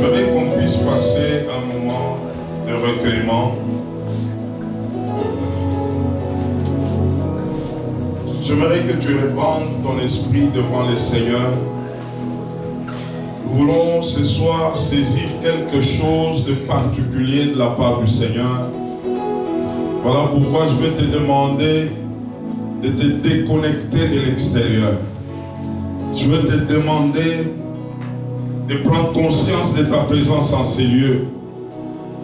J'aimerais qu'on puisse passer un moment de recueillement. J'aimerais que tu répandes ton esprit devant le Seigneur. Nous voulons ce soir saisir quelque chose de particulier de la part du Seigneur. Voilà pourquoi je vais te demander de te déconnecter de l'extérieur. Je vais te demander de prendre conscience de ta présence en ces lieux.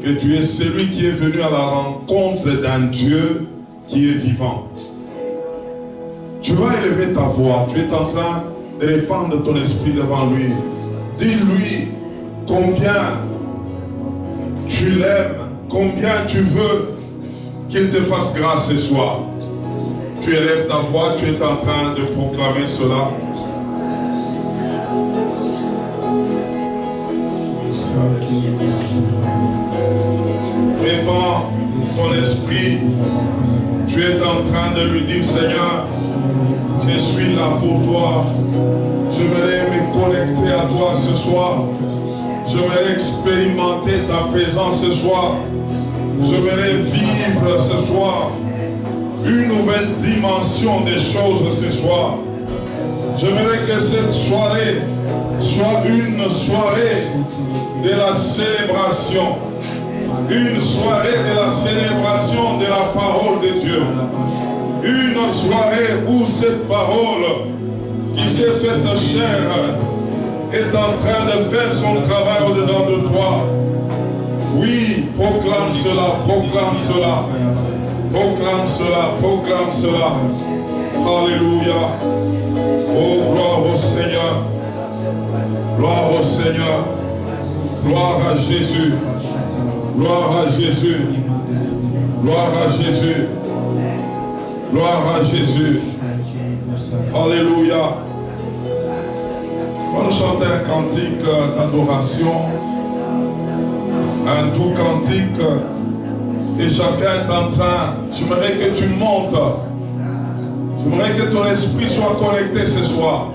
Que tu es celui qui est venu à la rencontre d'un Dieu qui est vivant. Tu vas élever ta voix. Tu es en train de répandre ton esprit devant lui. Dis-lui combien tu l'aimes, combien tu veux qu'il te fasse grâce ce soir. Tu élèves ta voix, tu es en train de proclamer cela. Répands ton esprit. Tu es en train de lui dire, Seigneur, je suis là pour toi. J'aimerais me connecter à toi ce soir. J'aimerais expérimenter ta présence ce soir. J'aimerais vivre ce soir une nouvelle dimension des choses ce soir. J'aimerais que cette soirée soit une soirée de la célébration. Une soirée de la célébration de la parole de Dieu. Une soirée où cette parole qui s'est faite chair est en train de faire son travail au-dedans de toi. Oui, proclame cela, proclame cela. Proclame cela, proclame cela. Alléluia. Oh, gloire au Seigneur. Gloire au Seigneur. Gloire à Jésus. Gloire à Jésus. Gloire à Jésus. Gloire à Jésus. Alléluia. On va nous chanter un cantique d'adoration. Un doux cantique. Et chacun est en train. J'aimerais que tu montes. J'aimerais que ton esprit soit connecté ce soir.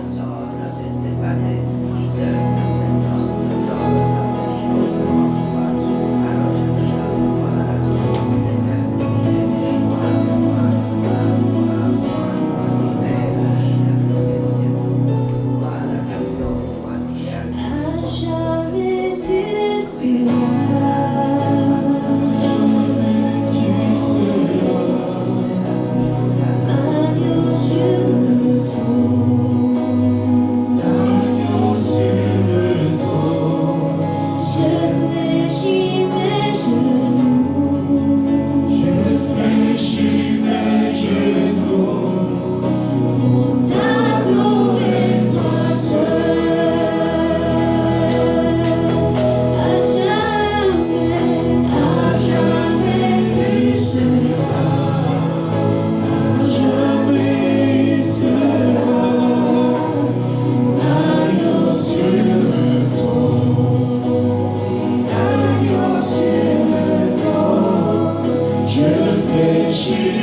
Je fais chier.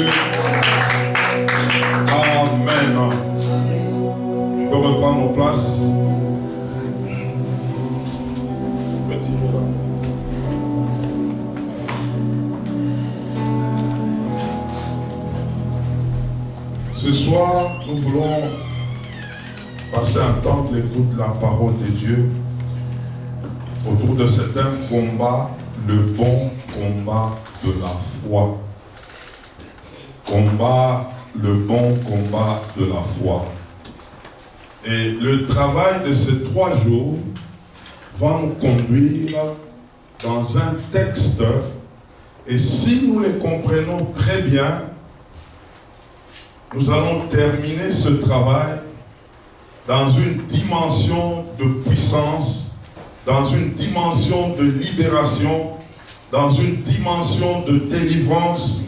Jésus. Amen. On peut reprendre nos places. Ce soir, nous voulons passer un temps de l'écoute de la parole de Dieu autour de ce thème combat, le bon combat de la foi. Combat, le bon combat de la foi. Et le travail de ces 3 jours va nous conduire dans un texte, et si nous les comprenons très bien, nous allons terminer ce travail dans une dimension de puissance, dans une dimension de libération, dans une dimension de délivrance,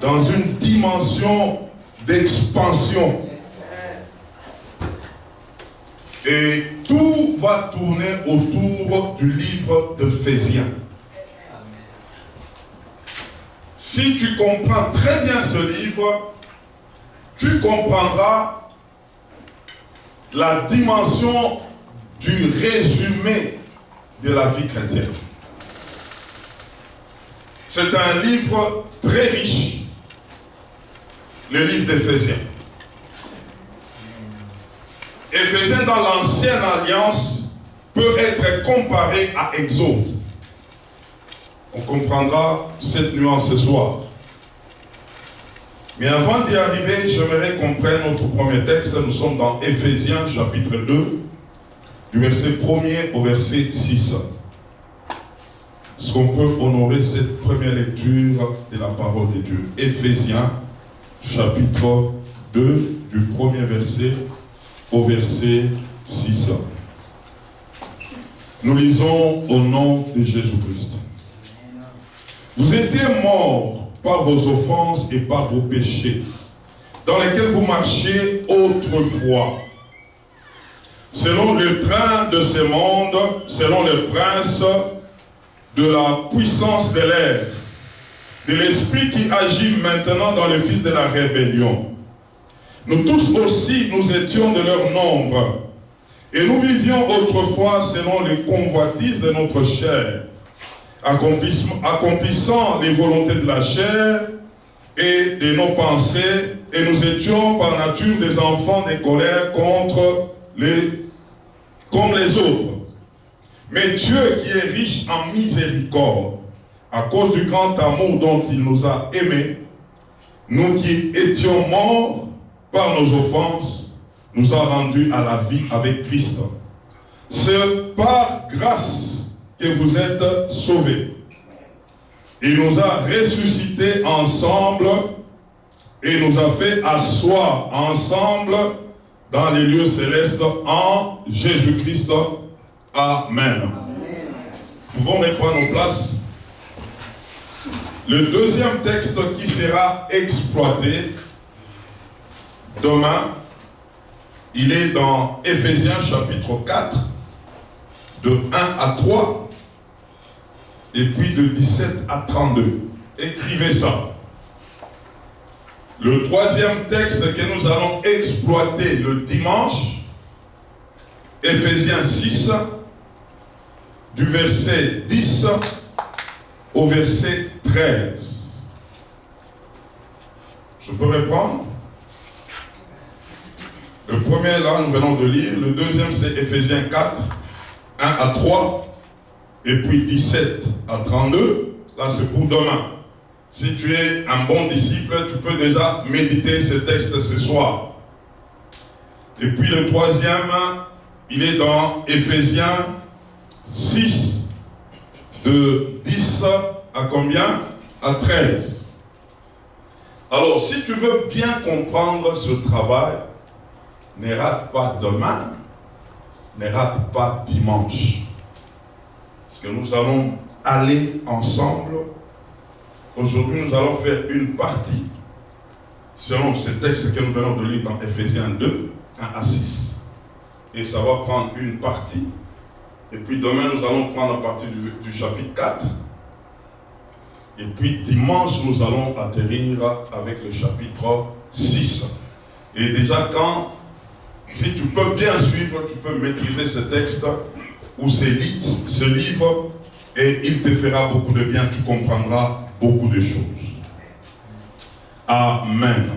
dans une dimension d'expansion. Et tout va tourner autour du livre d'Éphésiens. Si tu comprends très bien ce livre, tu comprendras la dimension du résumé de la vie chrétienne. C'est un livre très riche, le livre d'Éphésiens. Éphésiens dans l'ancienne alliance peut être comparé à Exode. On comprendra cette nuance ce soir. Mais avant d'y arriver, j'aimerais qu'on prenne notre premier texte. Nous sommes dans Éphésiens chapitre 2, du verset 1er au verset 6. Est-ce qu'on peut honorer cette première lecture de la parole de Dieu? Éphésiens chapitre 2, du premier verset au verset 6. Nous lisons au nom de Jésus-Christ. Vous étiez morts par vos offenses et par vos péchés, dans lesquels vous marchiez autrefois, selon le train de ce monde, selon le prince de la puissance de l'air, de l'esprit qui agit maintenant dans le fils de la rébellion. Nous tous aussi, nous étions de leur nombre, et nous vivions autrefois selon les convoitises de notre chair, accomplissant les volontés de la chair et de nos pensées, et nous étions par nature des enfants de colère comme les autres. Mais Dieu qui est riche en miséricorde, à cause du grand amour dont il nous a aimés, nous qui étions morts par nos offenses, nous a rendus à la vie avec Christ. C'est par grâce que vous êtes sauvés. Il nous a ressuscités ensemble et nous a fait asseoir ensemble dans les lieux célestes en Jésus-Christ. Amen. Nous pouvons reprendre nos places. Le deuxième texte qui sera exploité demain, il est dans Éphésiens chapitre 4, de 1 à 3, et puis de 17 à 32. Écrivez ça. Le troisième texte que nous allons exploiter le dimanche, Éphésiens 6, du verset 10 au verset 13. Je peux reprendre? Le premier, là, nous venons de lire. Le deuxième, c'est Éphésiens 4, 1 à 3. Et puis 17 à 32. Là, c'est pour demain. Si tu es un bon disciple, tu peux déjà méditer ce texte ce soir. Et puis le troisième, il est dans Éphésiens 6, de 10 à combien? À 13. Alors, si tu veux bien comprendre ce travail, ne rate pas demain, ne rate pas dimanche. Parce que nous allons aller ensemble. Aujourd'hui, nous allons faire une partie selon ce texte que nous venons de lire dans Éphésiens 2, 1 à 6. Et ça va prendre une partie. Et puis demain, nous allons prendre la partie du chapitre 4. Et puis dimanche, nous allons atterrir avec le chapitre 6. Et déjà si tu peux bien suivre, tu peux maîtriser ce texte ou ce livre, et il te fera beaucoup de bien, tu comprendras beaucoup de choses. Amen.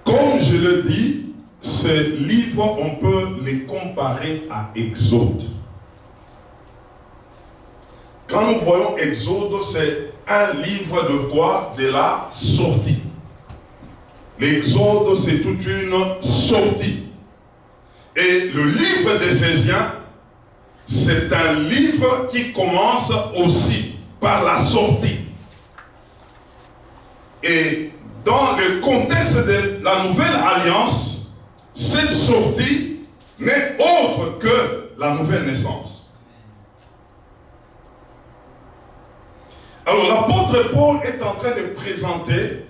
Comme je le dis, ces livres, on peut les comparer à Exode. Quand nous voyons Exode, c'est un livre de quoi? De la sortie. L'Exode, c'est toute une sortie. Et le livre d'Éphésiens, c'est un livre qui commence aussi par la sortie. Et dans le contexte de la nouvelle alliance, cette sortie n'est autre que la nouvelle naissance. Alors l'apôtre Paul est en train de présenter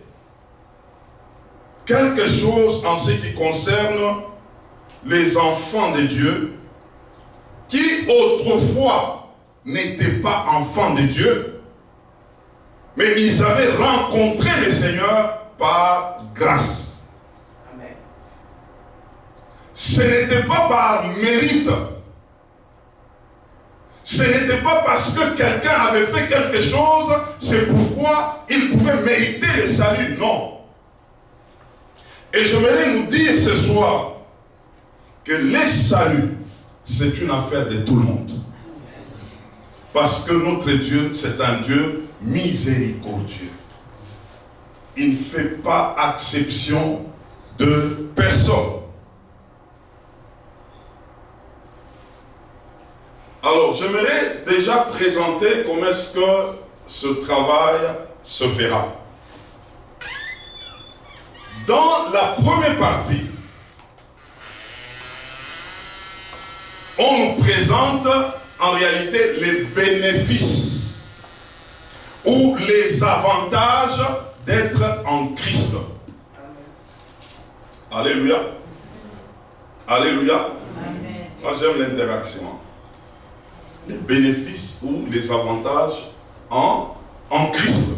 quelque chose en ce qui concerne les enfants de Dieu qui autrefois n'étaient pas enfants de Dieu, mais ils avaient rencontré le Seigneur par grâce. Amen. Ce n'était pas par mérite. Ce n'était pas parce que quelqu'un avait fait quelque chose, c'est pourquoi il pouvait mériter le salut. Non. Et j'aimerais nous dire ce soir que le salut, c'est une affaire de tout le monde. Parce que notre Dieu, c'est un Dieu miséricordieux. Il ne fait pas exception de personne. Alors, j'aimerais déjà présenter comment est-ce que ce travail se fera. Dans la première partie, on nous présente en réalité les bénéfices ou les avantages d'être en Christ. Alléluia. Alléluia. Amen. Moi j'aime l'interaction. Les bénéfices ou les avantages en Christ.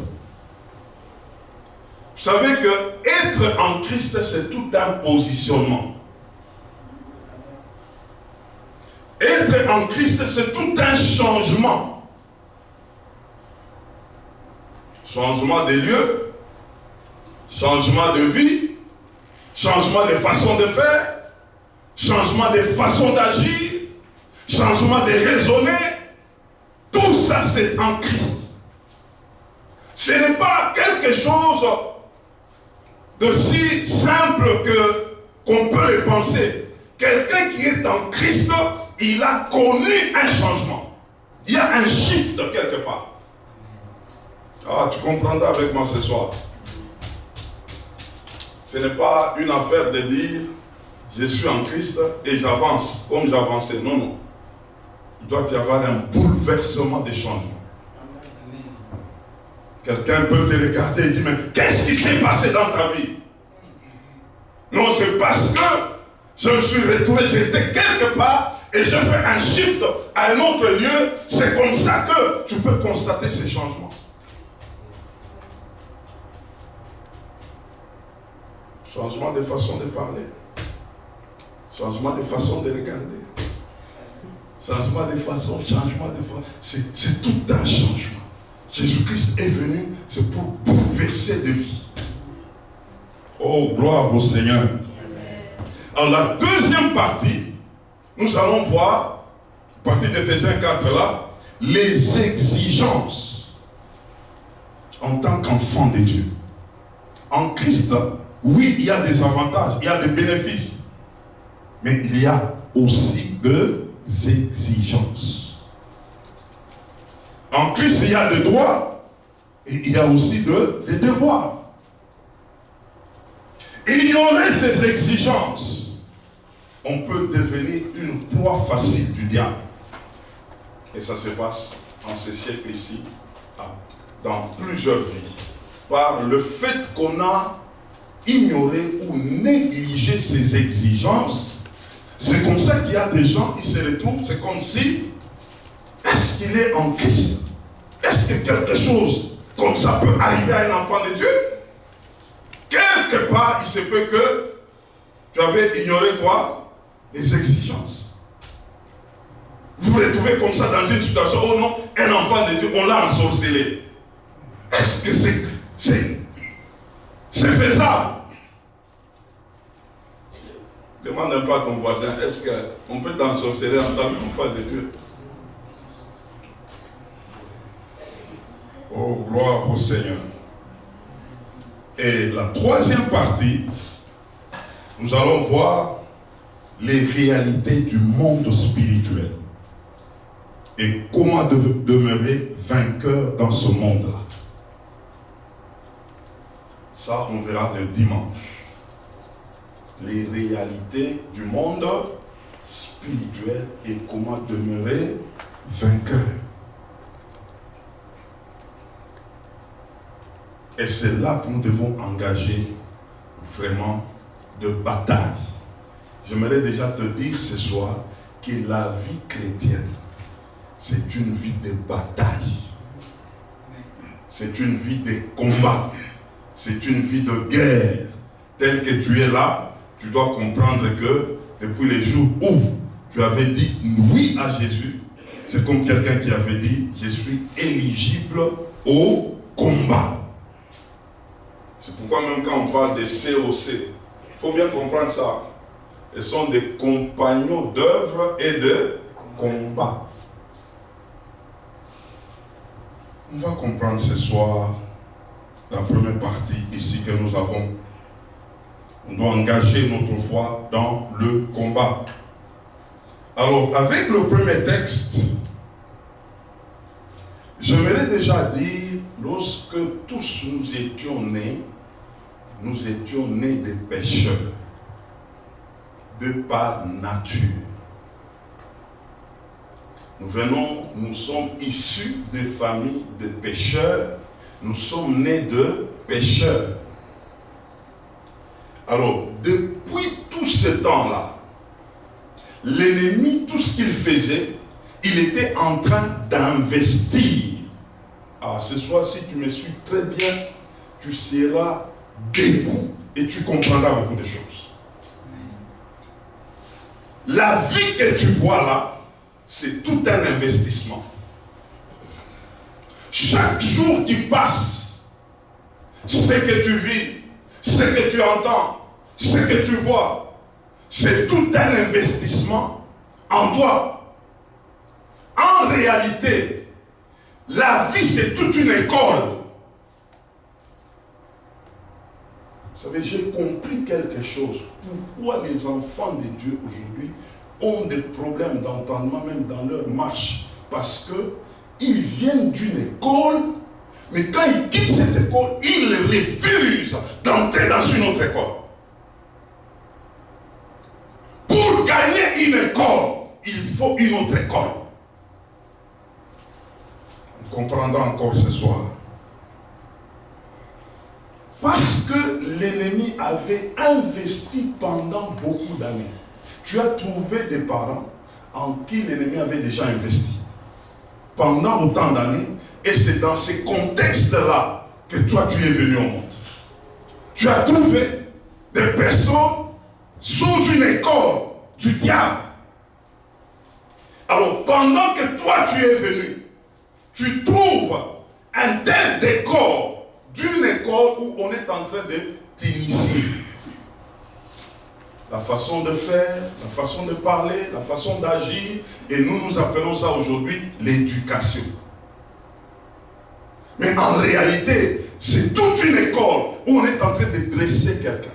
Vous savez que être en Christ, c'est tout un positionnement. Être en Christ, c'est tout un changement. Changement de lieu, changement de vie, changement de façon de faire, changement de façon d'agir, changement de raisonner. Tout ça, c'est en Christ. Ce n'est pas quelque chose de si simple qu'on peut le penser. Quelqu'un qui est en Christ, il a connu un changement. Il y a un shift quelque part. Ah, tu comprendras avec moi ce soir. Ce n'est pas une affaire de dire je suis en Christ et j'avance comme j'avançais. Non, non. Il doit y avoir un bouleversement des changements. Quelqu'un peut te regarder et dire mais qu'est-ce qui s'est passé dans ta vie? Non, c'est parce que je me suis retrouvé, j'étais quelque part et je fais un shift à un autre lieu. C'est comme ça que tu peux constater ces changements. Changement de façon de parler. Changement de façon de regarder. Changement de façon, c'est tout un changement. Jésus-Christ est venu, c'est pour bouleverser de vie. Oh, gloire au Seigneur. Alors la deuxième partie, nous allons voir, partie d'Éphésiens 4 là, les exigences en tant qu'enfant de Dieu. En Christ, oui, il y a des avantages, il y a des bénéfices, mais il y a aussi des exigences. En Christ, il y a des droits et il y a aussi des devoirs. Ignorer ces exigences, on peut devenir une proie facile du diable. Et ça se passe en ce siècle ici, dans plusieurs vies, par le fait qu'on a ignoré ou négligé ces exigences. C'est comme ça qu'il y a des gens qui se retrouvent, c'est comme si, est-ce parce qu'il est en Christ. Est-ce que quelque chose comme ça peut arriver à un enfant de Dieu? Quelque part, il se peut que tu avais ignoré quoi? Les exigences. Vous vous retrouvez comme ça dans une situation, oh non, un enfant de Dieu, on l'a ensorcelé. Est-ce que c'est faisable? Demande un peu à ton voisin, est-ce qu'on peut t'ensorceler en tant qu'enfant de Dieu? Oh, gloire au Seigneur. Et la troisième partie, nous allons voir les réalités du monde spirituel et comment demeurer vainqueur dans ce monde-là. Ça, on verra le dimanche. Les réalités du monde spirituel et comment demeurer vainqueur. Et c'est là que nous devons engager vraiment de bataille. J'aimerais déjà te dire ce soir que la vie chrétienne, c'est une vie de bataille. C'est une vie de combat. C'est une vie de guerre. Tel que tu es là, tu dois comprendre que depuis les jours où tu avais dit oui à Jésus, c'est comme quelqu'un qui avait dit, je suis éligible au combat. C'est pourquoi même quand on parle de COC, il faut bien comprendre ça. Ils sont des compagnons d'œuvre et de combat. On va comprendre ce soir la première partie ici que nous avons. On doit engager notre foi dans le combat. Alors, avec le premier texte, j'aimerais déjà dire, lorsque tous nous étions nés des pécheurs, de par nature. Nous sommes issus de familles de pécheurs, nous sommes nés de pécheurs. Alors, depuis tout ce temps-là, l'ennemi, tout ce qu'il faisait, il était en train d'investir. Alors, ce soir, si tu me suis très bien, tu seras debout et tu comprendras beaucoup de choses. La vie que tu vois là, c'est tout un investissement. Chaque jour qui passe, ce que tu vis, ce que tu entends, ce que tu vois, c'est tout un investissement en toi. En réalité, la vie c'est toute une école. Vous savez, j'ai compris quelque chose. Pourquoi les enfants de Dieu aujourd'hui ont des problèmes d'entendement même dans leur marche? Parce qu'ils viennent d'une école, mais quand ils quittent cette école, ils refusent d'entrer dans une autre école. Pour gagner une école, il faut une autre école. On comprendra encore ce soir. Parce que l'ennemi avait investi pendant beaucoup d'années. Tu as trouvé des parents en qui l'ennemi avait déjà investi pendant autant d'années, et c'est dans ces contextes-là que toi tu es venu au monde. Tu as trouvé des personnes sous une école du diable. Alors pendant que toi tu es venu, tu trouves un tel décor d'une école où on est en train de t'initier. La façon de faire, la façon de parler, la façon d'agir, et nous appelons ça aujourd'hui l'éducation. Mais en réalité, c'est toute une école où on est en train de dresser quelqu'un.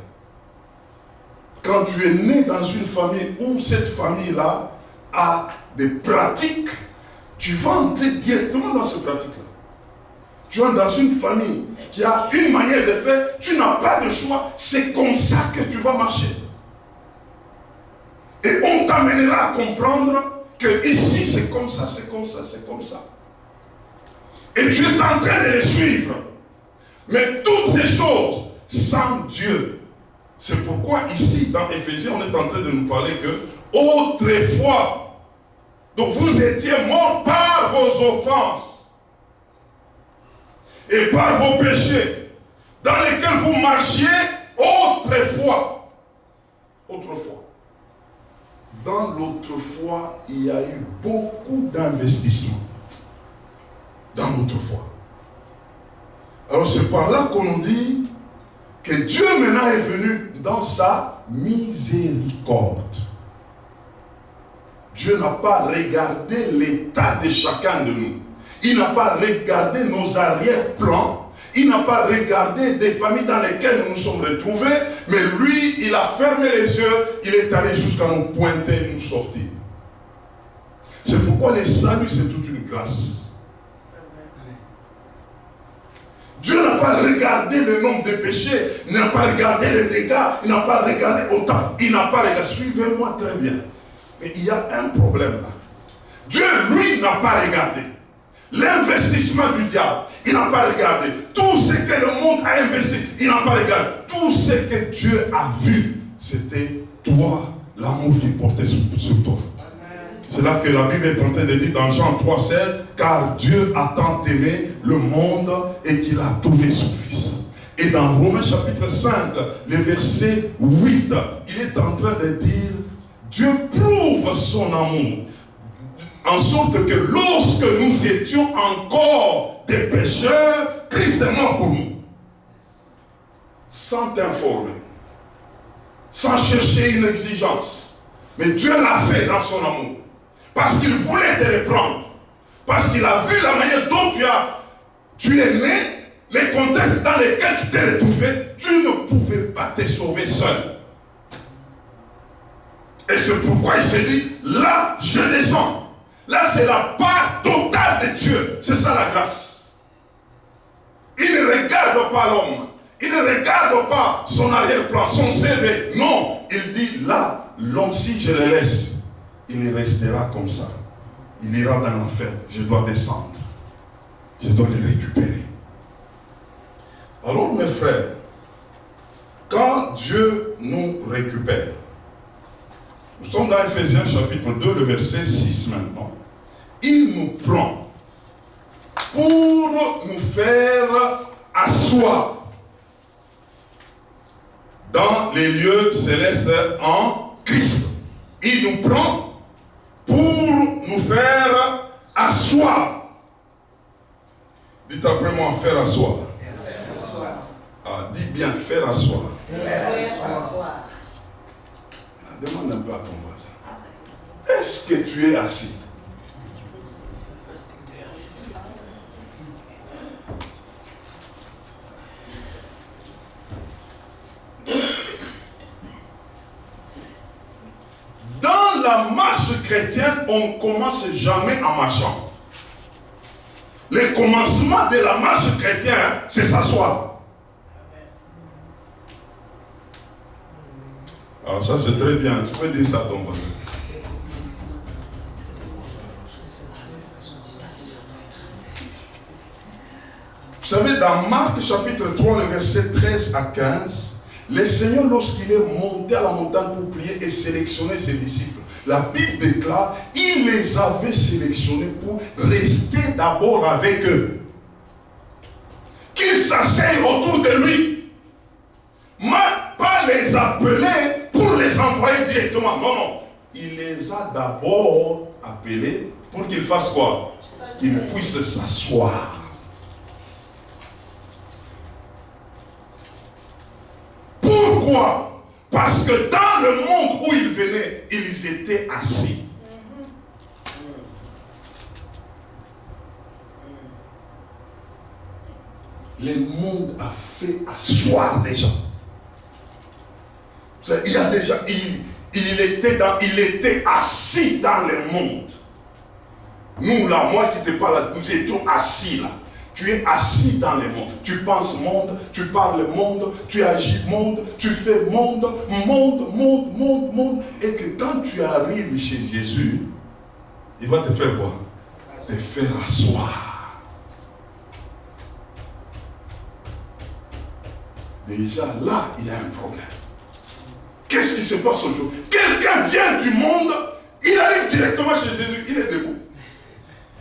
Quand tu es né dans une famille où cette famille-là a des pratiques, tu vas entrer directement dans ces pratiques-là. Tu es dans une famille qui a une manière de faire, tu n'as pas de choix, c'est comme ça que tu vas marcher. Et on t'amènera à comprendre que ici c'est comme ça, c'est comme ça, c'est comme ça. Et tu es en train de les suivre. Mais toutes ces choses, sans Dieu. C'est pourquoi ici, dans Éphésiens, on est en train de nous parler que autrefois, donc vous étiez morts par vos offenses et par vos péchés dans lesquels vous marchiez autrefois. Autrefois. Dans l'autrefois, il y a eu beaucoup d'investissements. Dans l'autrefois. Alors c'est par là qu'on nous dit que Dieu maintenant est venu dans sa miséricorde. Dieu n'a pas regardé l'état de chacun de nous. Il n'a pas regardé nos arrière-plans. Il n'a pas regardé des familles dans lesquelles nous nous sommes retrouvés. Mais lui, il a fermé les yeux. Il est allé jusqu'à nous pointer, nous sortir. C'est pourquoi le salut, c'est toute une grâce. Dieu n'a pas regardé le nombre de péchés. Il n'a pas regardé les dégâts. Il n'a pas regardé autant. Il n'a pas regardé. Suivez-moi très bien. Mais il y a un problème là. Dieu, lui, n'a pas regardé l'investissement du diable. Il n'a pas regardé tout ce que le monde a investi. Il n'a pas regardé tout ce que Dieu a vu. C'était toi, l'amour qu'il portait sur toi. C'est là que la Bible est en train de dire dans Jean 3,16, car Dieu a tant aimé le monde et qu'il a donné son Fils. Et dans Romains chapitre 5, le verset 8, il est en train de dire, Dieu prouve son amour, en sorte que lorsque nous étions encore des pécheurs, Christ est mort pour nous. Sans t'informer, sans chercher une exigence. Mais Dieu l'a fait dans son amour. Parce qu'il voulait te reprendre. Parce qu'il a vu la manière dont tu es né, les contextes dans lesquels tu t'es retrouvé, tu ne pouvais pas te sauver seul. Et c'est pourquoi il s'est dit, là, je descends. Là, c'est la part totale de Dieu. C'est ça la grâce. Il ne regarde pas l'homme. Il ne regarde pas son arrière-plan, son CV. Non, il dit, là, l'homme, si je le laisse, il restera comme ça. Il ira dans l'enfer. Je dois descendre. Je dois le récupérer. Alors mes frères, quand Dieu nous récupère, nous sommes dans Ephésiens chapitre 2, le verset 6 maintenant. Il nous prend pour nous faire asseoir dans les lieux célestes en Christ. Il nous prend pour nous faire asseoir. Dites après moi, faire asseoir. Ah, dis bien, faire asseoir. Demande un peu à ton voisin. Est-ce que tu es assis? Dans la marche chrétienne, on ne commence jamais en marchant. Le commencement de la marche chrétienne, c'est s'asseoir. Alors ça c'est très bien, tu peux dire ça à ton voisin. Vous savez, dans Marc chapitre 3, le verset 13 à 15, le Seigneur, lorsqu'il est monté à la montagne pour prier et sélectionner ses disciples, la Bible déclare, il les avait sélectionnés pour rester d'abord avec eux. Qu'ils s'asseyent autour de lui. Mais pas les appeler pour les envoyer directement. Non, non. Il les a d'abord appelés pour qu'ils fassent quoi? Qu'ils puissent s'asseoir. Pourquoi? Parce que dans le monde où ils venaient, ils étaient assis. Le monde a fait asseoir des gens. Il y a déjà, il était assis dans le monde. Nous là, moi qui te parle, nous étions assis là. Tu es assis dans le monde. Tu penses monde, tu parles monde, tu agis monde, tu fais monde. Et que quand tu arrives chez Jésus, il va te faire quoi? Te faire asseoir. Déjà là, il y a un problème. Qu'est-ce qui se passe aujourd'hui? Quelqu'un vient du monde, il arrive directement chez Jésus, il est debout.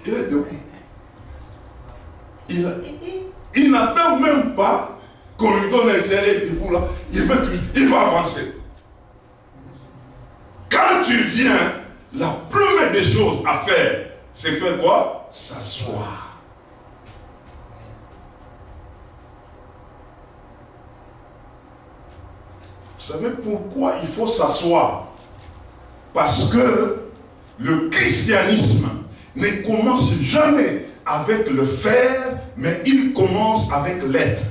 Il est debout. il n'attend même pas qu'on lui donne un serré de bout là. Il va avancer. Quand tu viens, la première des choses à faire, c'est faire quoi? S'asseoir. Vous savez pourquoi il faut s'asseoir? Parce que le christianisme ne commence jamais avec le faire, mais il commence avec l'être.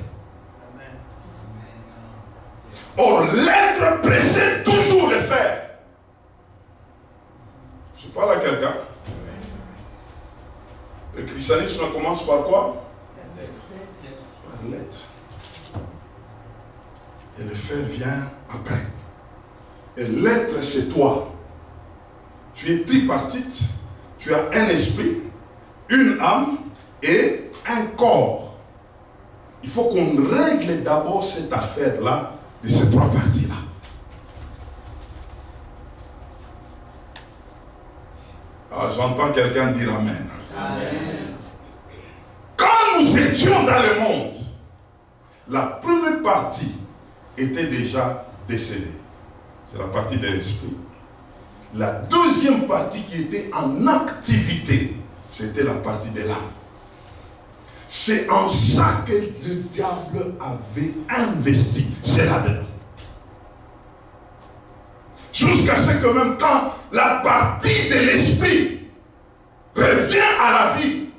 Or, l'être précède toujours le faire. Je parle à quelqu'un. Le christianisme commence par quoi? Par l'être. Et le faire vient après. Et l'être, c'est toi. Tu es tripartite. Tu as un esprit, une âme et un corps. Il faut qu'on règle d'abord cette affaire-là, de ces trois parties-là. Alors, j'entends quelqu'un dire Amen. Amen. Quand nous étions dans le monde, la première partie était déjà décédée. C'est la partie de l'esprit. La deuxième partie qui était en activité, c'était la partie de l'âme. C'est en ça que le diable avait investi. C'est là-dedans. Jusqu'à ce que même quand la partie de l'esprit revient à la vie,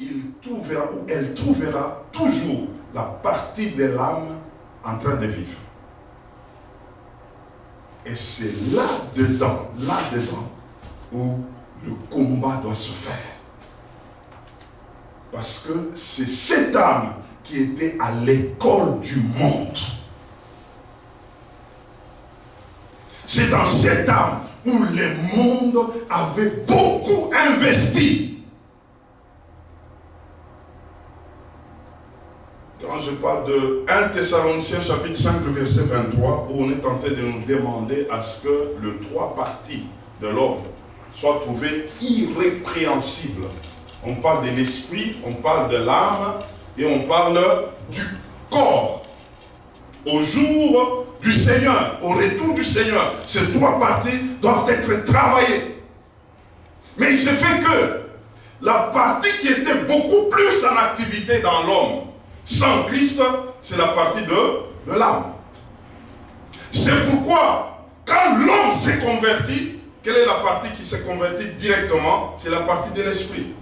il trouvera ou elle trouvera toujours la partie de l'âme en train de vivre. Et c'est là-dedans où le combat doit se faire. Parce que c'est cette âme qui était à l'école du monde. C'est dans cette âme où le monde avait beaucoup investi. Quand je parle de 1 Thessaloniciens chapitre 5, le verset 23, où on est en train de nous demander à ce que les trois parties de l'homme soient trouvées irrépréhensibles. On parle de l'esprit, on parle de l'âme et on parle du corps. Au jour du Seigneur, au retour du Seigneur, ces trois parties doivent être travaillées. Mais il se fait que la partie qui était beaucoup plus en activité dans l'homme, sans Christ, c'est la partie de l'âme. C'est pourquoi, quand l'homme s'est converti, quelle est la partie qui s'est convertie directement? C'est la partie de l'esprit.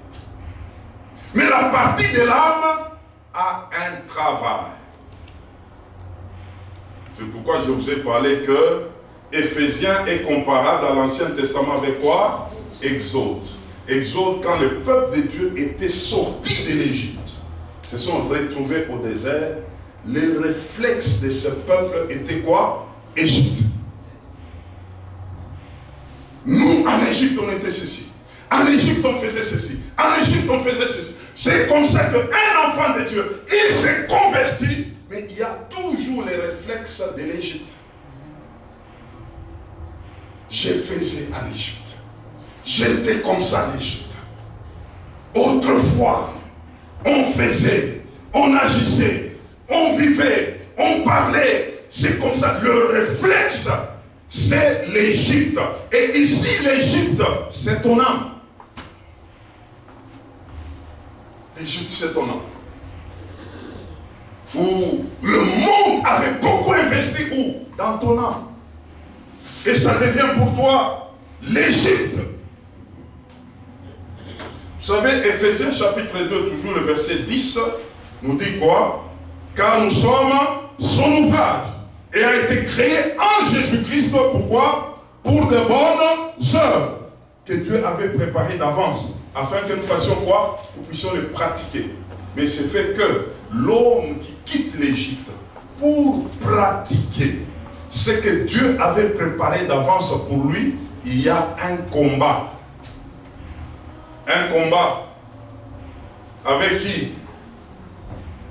Mais la partie de l'âme a un travail. C'est pourquoi je vous ai parlé que Éphésiens est comparable à l'Ancien Testament avec quoi? Exode. Exode, quand le peuple de Dieu était sorti de l'Égypte, se sont retrouvés au désert, les réflexes de ce peuple étaient quoi? Égypte. Nous, en Égypte, on était ceci. En Égypte, on faisait ceci. En Égypte, on faisait ceci. C'est comme ça qu'un enfant de Dieu, il s'est converti, mais il y a toujours les réflexes de l'Égypte. Je faisais en Égypte. J'étais comme ça en Égypte. Autrefois, on faisait, on agissait, on vivait, on parlait. C'est comme ça. Le réflexe, c'est l'Égypte. Et ici, l'Égypte, c'est ton âme. L'Égypte, c'est ton âme. Où le monde avait beaucoup investi, où? Dans ton âme. Et ça devient pour toi l'Égypte. Vous savez, Éphésiens chapitre 2, toujours le verset 10, nous dit quoi? Car nous sommes son ouvrage et a été créé en Jésus-Christ. Pourquoi? Pour de bonnes œuvres que Dieu avait préparées d'avance, afin que nous fassions quoi? Nous puissions les pratiquer. Mais c'est fait que l'homme qui quitte l'Égypte pour pratiquer ce que Dieu avait préparé d'avance pour lui, il y a un combat. Un combat. Avec qui?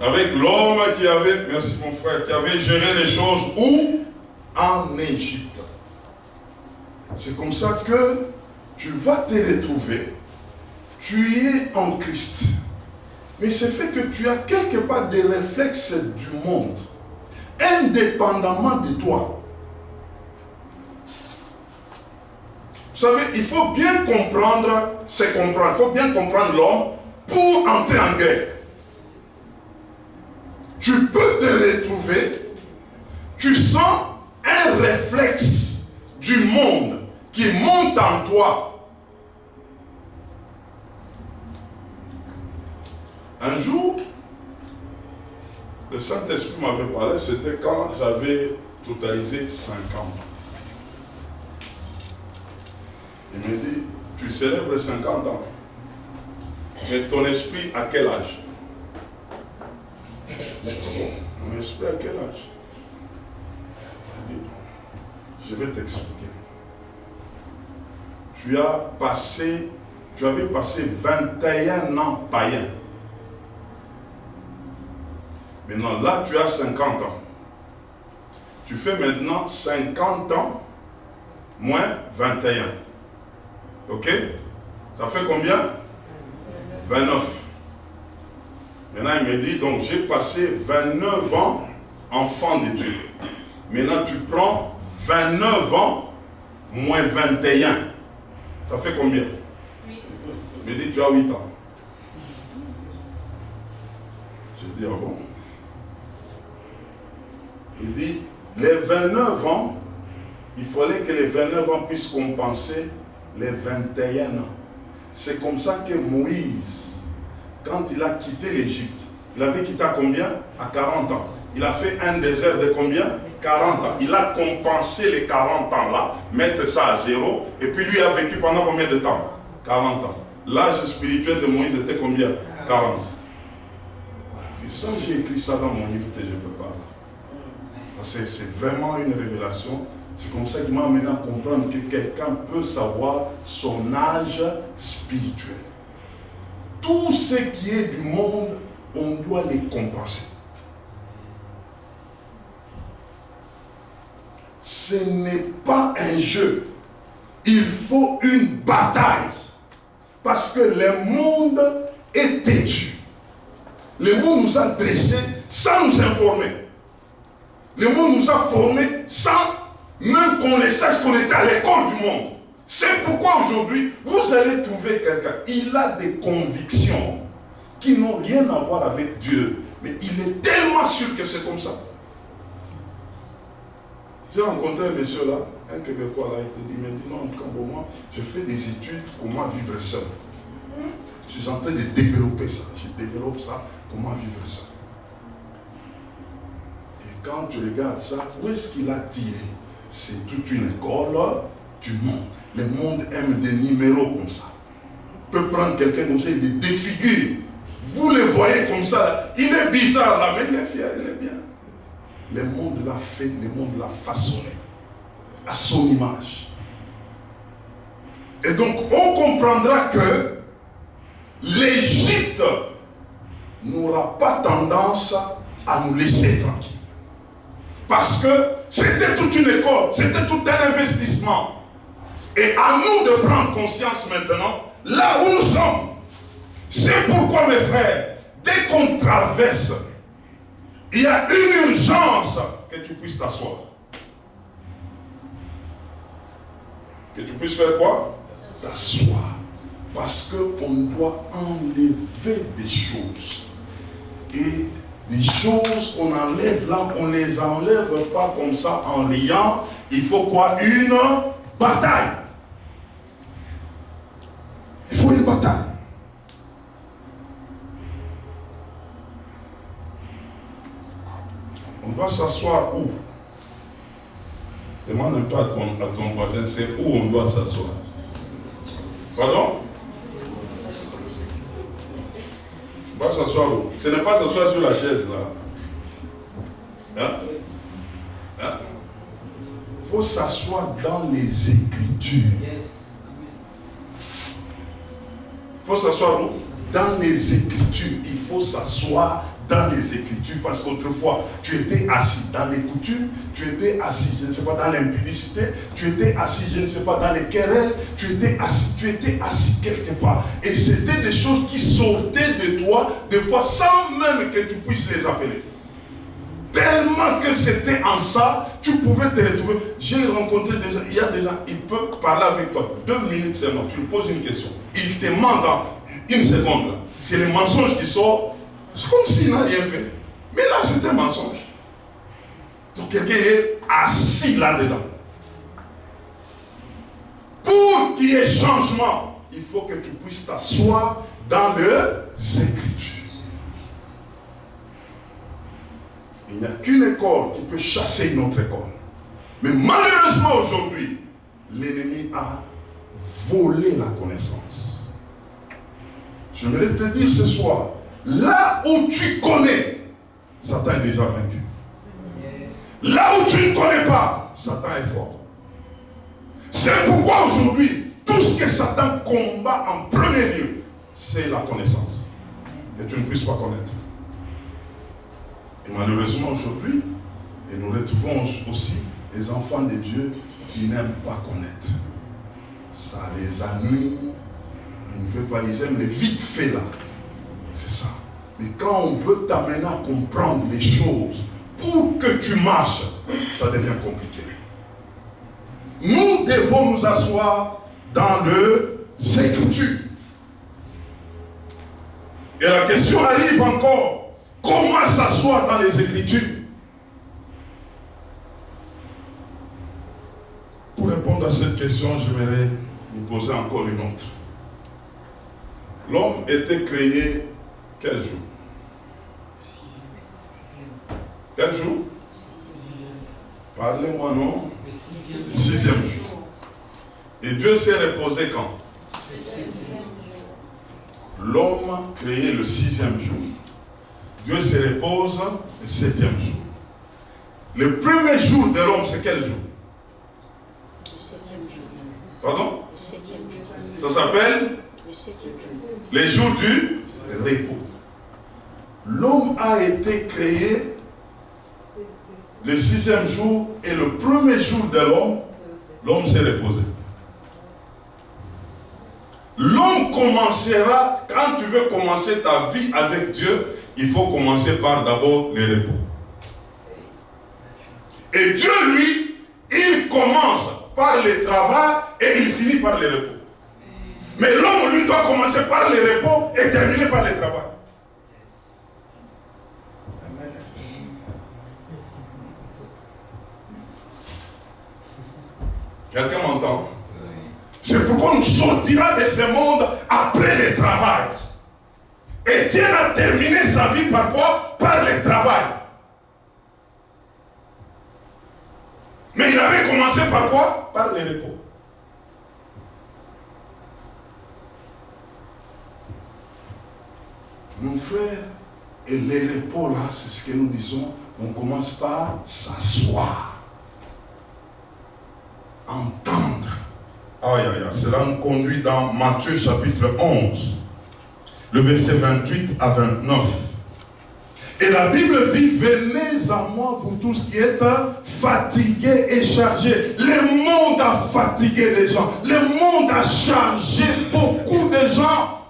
Avec l'homme qui avait, merci mon frère, qui avait géré les choses où? En Égypte. C'est comme ça que tu vas te retrouver. Tu es en Christ. Mais c'est fait que tu as quelque part des réflexes du monde, indépendamment de toi. Vous savez, il faut bien comprendre, c'est comprendre, il faut bien comprendre l'homme pour entrer en guerre. Tu peux te retrouver, tu sens un réflexe du monde qui monte en toi. Un jour, le Saint-Esprit m'avait parlé, c'était quand j'avais totalisé 50 ans. Il me dit, tu célèbres 50 ans, mais ton esprit à quel âge? Mon esprit à quel âge? Il dit, je vais t'expliquer. Tu avais passé 21 ans païen. Maintenant, là, tu as 50 ans. Tu fais maintenant 50 ans moins 21. Ok? Ça fait combien? 29. Maintenant, il me dit, donc j'ai passé 29 ans enfant de Dieu. Maintenant, tu prends 29 ans moins 21. Ça fait combien? Il me dit, tu as 8 ans. Je dis, ah bon? Il dit, les 29 ans, il fallait que les 29 ans puissent compenser les 21 ans. C'est comme ça que Moïse, quand il a quitté l'Égypte, il avait quitté à combien? À 40 ans. Il a fait un désert de combien? 40 ans. Il a compensé les 40 ans là, mettre ça à zéro, et puis lui a vécu pendant combien de temps? 40 ans. L'âge spirituel de Moïse était combien? 40. Et ça, j'ai écrit ça dans mon livre que je peux pas. C'est vraiment une révélation. C'est comme ça qu'il m'a amené à comprendre que quelqu'un peut savoir son âge spirituel. Tout ce qui est du monde, on doit les compenser. Ce n'est pas un jeu. Il faut une bataille. Parce que le monde est têtu. Le monde nous a dressés sans nous informer. Le monde nous a formés sans même qu'on le sache qu'on était à l'école du monde. C'est pourquoi aujourd'hui, vous allez trouver quelqu'un, il a des convictions qui n'ont rien à voir avec Dieu. Mais il est tellement sûr que c'est comme ça. J'ai rencontré un monsieur là, un Québécois là, il dit, non, comme moi, je fais des études, comment vivre seul. Je suis en train de développer ça. Je développe ça, comment vivre seul. Et quand tu regardes ça, où est-ce qu'il a tiré? C'est toute une école du monde. Le monde aime des numéros comme ça. On peut prendre quelqu'un comme ça, il le défigure. Vous le voyez comme ça, il est bizarre là, mais il est fier, il est bien. Le monde l'a fait, le monde l'a façonné à son image. Et donc, on comprendra que l'Égypte n'aura pas tendance à nous laisser tranquilles. Parce que c'était toute une école, c'était tout un investissement. Et à nous de prendre conscience maintenant, là où nous sommes. C'est pourquoi, mes frères, dès qu'on traverse, il y a une urgence que tu puisses t'asseoir. Que tu puisses faire quoi? T'asseoir. Parce qu'on doit enlever des choses. Et des choses qu'on enlève là, on ne les enlève pas comme ça en riant. Il faut quoi? Une bataille. Il faut une bataille. On doit s'asseoir où? Demande un peu à ton voisin, c'est où on doit s'asseoir. Pardon? On va s'asseoir où? Ce n'est pas s'asseoir sur la chaise là. Hein? Hein? Il faut s'asseoir dans les Écritures. Il faut s'asseoir où? Dans les Écritures. Il faut s'asseoir dans les Écritures, parce qu'autrefois, tu étais assis dans les coutumes, tu étais assis, je ne sais pas, dans l'impudicité, tu étais assis, je ne sais pas, dans les querelles, tu étais assis quelque part. Et c'était des choses qui sortaient de toi, des fois sans même que tu puisses les appeler. Tellement que c'était en ça, tu pouvais te retrouver. J'ai rencontré des gens, il y a des gens, ils peuvent parler avec toi 2 minutes seulement, tu lui poses une question. Il te ment dans une seconde. C'est le mensonge qui sort. C'est comme s'il n'a rien fait. Mais là, c'est un mensonge. Donc, quelqu'un est assis là-dedans. Pour qu'il y ait changement, il faut que tu puisses t'asseoir dans les Écritures. Il n'y a qu'une école qui peut chasser une autre école. Mais malheureusement, aujourd'hui, l'ennemi a volé la connaissance. J'aimerais te dire ce soir, là où tu connais, Satan est déjà vaincu. Là où tu ne connais pas, Satan est fort. C'est pourquoi aujourd'hui, tout ce que Satan combat en premier lieu, c'est la connaissance. Que tu ne puisses pas connaître. Et malheureusement aujourd'hui, et nous retrouvons aussi les enfants de Dieu qui n'aiment pas connaître. Ça les ennuie. Ils ne veulent pas, ils aiment les vite faits là. C'est ça. Mais quand on veut t'amener à comprendre les choses pour que tu marches, ça devient compliqué. Nous devons nous asseoir dans les Écritures. Et la question arrive encore. Comment s'asseoir dans les Écritures? Pour répondre à cette question, j'aimerais vous poser encore une autre. L'homme était créé quel jour? Quel jour? Parlez-moi, non? Le 6e jour. Et Dieu s'est reposé quand? Le 7e jour. L'homme créé le 6e jour. Dieu se repose le 7e jour. Le premier jour de l'homme, c'est quel jour? Le 7e jour. Pardon? Le 7e jour. Ça s'appelle? Le 7e jour. Les jours du repos. L'homme a été créé le 6e jour et le premier jour de l'homme s'est reposé. L'homme commencera, quand tu veux commencer ta vie avec Dieu, il faut commencer par d'abord le repos. Et Dieu, lui, il commence par le travail et il finit par le repos. Mais l'homme, lui, doit commencer par le repos et terminer par le travail. Quelqu'un m'entend? C'est pourquoi nous sortirons de ce monde après le travail. Étienne a terminé sa vie par quoi? Par le travail. Mais il avait commencé par quoi? Par le repos. Mon frère, et le repos là, c'est ce que nous disons, on commence par s'asseoir. Entendre. Aïe, aïe, aïe. Cela nous conduit dans Matthieu chapitre 11, le verset 28 à 29. Et la Bible dit, venez à moi, vous tous qui êtes fatigués et chargés. Le monde a fatigué les gens. Le monde a chargé beaucoup de gens.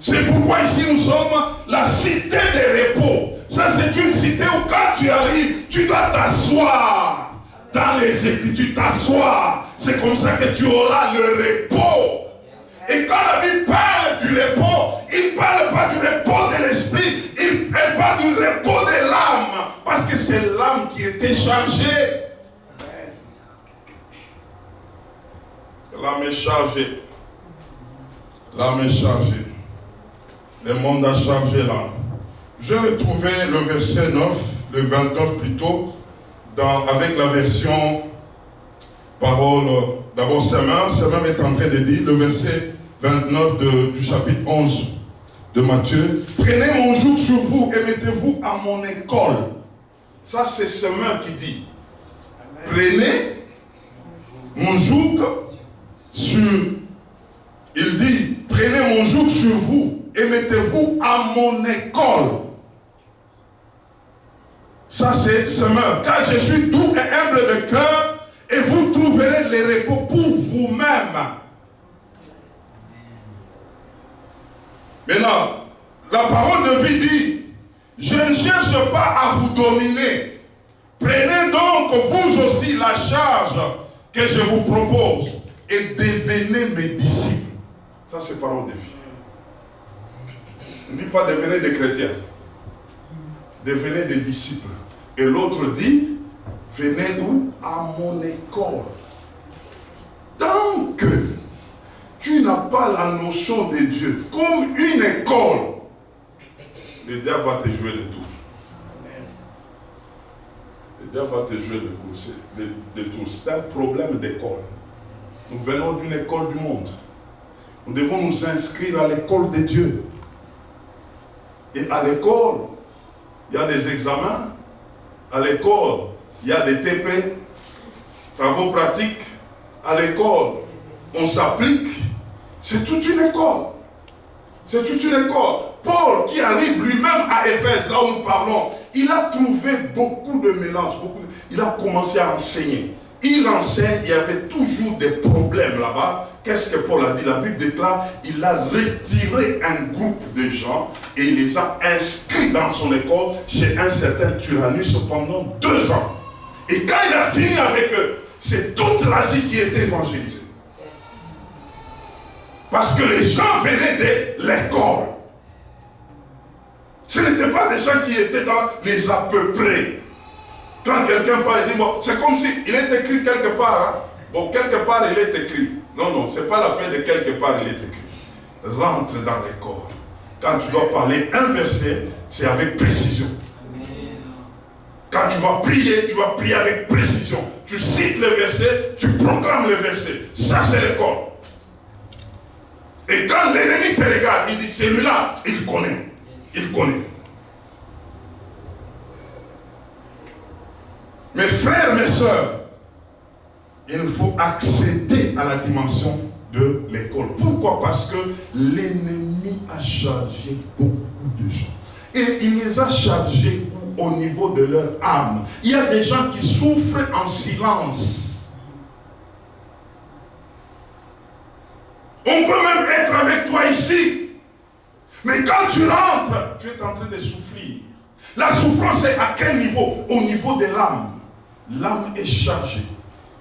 C'est pourquoi ici nous sommes la cité de repos. Ça, c'est une cité où quand tu arrives, tu dois t'asseoir. Dans les Écritures, t'asseoir. C'est comme ça que tu auras le repos. Et quand la Bible parle du repos, il ne parle pas du repos de l'esprit, elle parle du repos de l'âme. Parce que c'est l'âme qui était chargée. L'âme est chargée. L'âme est chargée. Le monde a chargé l'âme. Je vais trouver le verset 9, le 29 plutôt, avec la version parole. D'abord, Semin est en train de dire, le verset 29 du chapitre 11 de Matthieu. Prenez mon joug sur vous et mettez-vous à mon école. Ça, c'est Semin qui dit. Prenez mon joug sur. Il dit, prenez mon joug sur vous et mettez-vous à mon école. Ça c'est semeur. Car je suis doux et humble de cœur, et vous trouverez le repos pour vous-même. Maintenant, la parole de vie dit, je ne cherche pas à vous dominer. Prenez donc vous aussi la charge que je vous propose et devenez mes disciples. Ça c'est parole de vie. Ne dit pas devenez des chrétiens. Devenez des disciples. Et l'autre dit, venez où? À mon école. Tant que tu n'as pas la notion de Dieu comme une école, le diable va te jouer des tours. Le diable va te jouer des tours. C'est un problème d'école. Nous venons d'une école du monde. Nous devons nous inscrire à l'école de Dieu. Et à l'école, il y a des examens. À l'école, il y a des TP, travaux pratiques. À l'école, on s'applique. C'est toute une école. C'est toute une école. Paul, qui arrive lui-même à Éphèse, là où nous parlons, il a trouvé beaucoup de mélanges. Il a commencé à enseigner. Il enseigne, il y avait toujours des problèmes là-bas. Qu'est-ce que Paul a dit? La Bible déclare, il a retiré un groupe de gens et il les a inscrits dans son école chez un certain Tyrannus pendant 2 ans. Et quand il a fini avec eux, c'est toute l'Asie qui était évangélisée. Parce que les gens venaient de l'école. Ce n'étaient pas des gens qui étaient dans les à peu près. Quand quelqu'un parle, il dit, bon, c'est comme si il est écrit quelque part. Hein? Bon, quelque part, il est écrit. Non, ce n'est pas l'affaire de quelque part, il est écrit. Rentre dans l'école. Quand tu dois parler un verset, c'est avec précision. Quand tu vas prier avec précision. Tu cites le verset, tu proclames le verset. Ça, c'est l'école. Et quand l'ennemi te regarde, il dit, celui-là, il connaît. Il connaît. Mes frères, mes sœurs, il faut accéder à la dimension de l'école. Pourquoi? Parce que l'ennemi a chargé beaucoup de gens. Et il les a chargés au niveau de leur âme. Il y a des gens qui souffrent en silence. On peut même être avec toi ici. Mais quand tu rentres, tu es en train de souffrir. La souffrance est à quel niveau? Au niveau de l'âme. L'âme est chargée.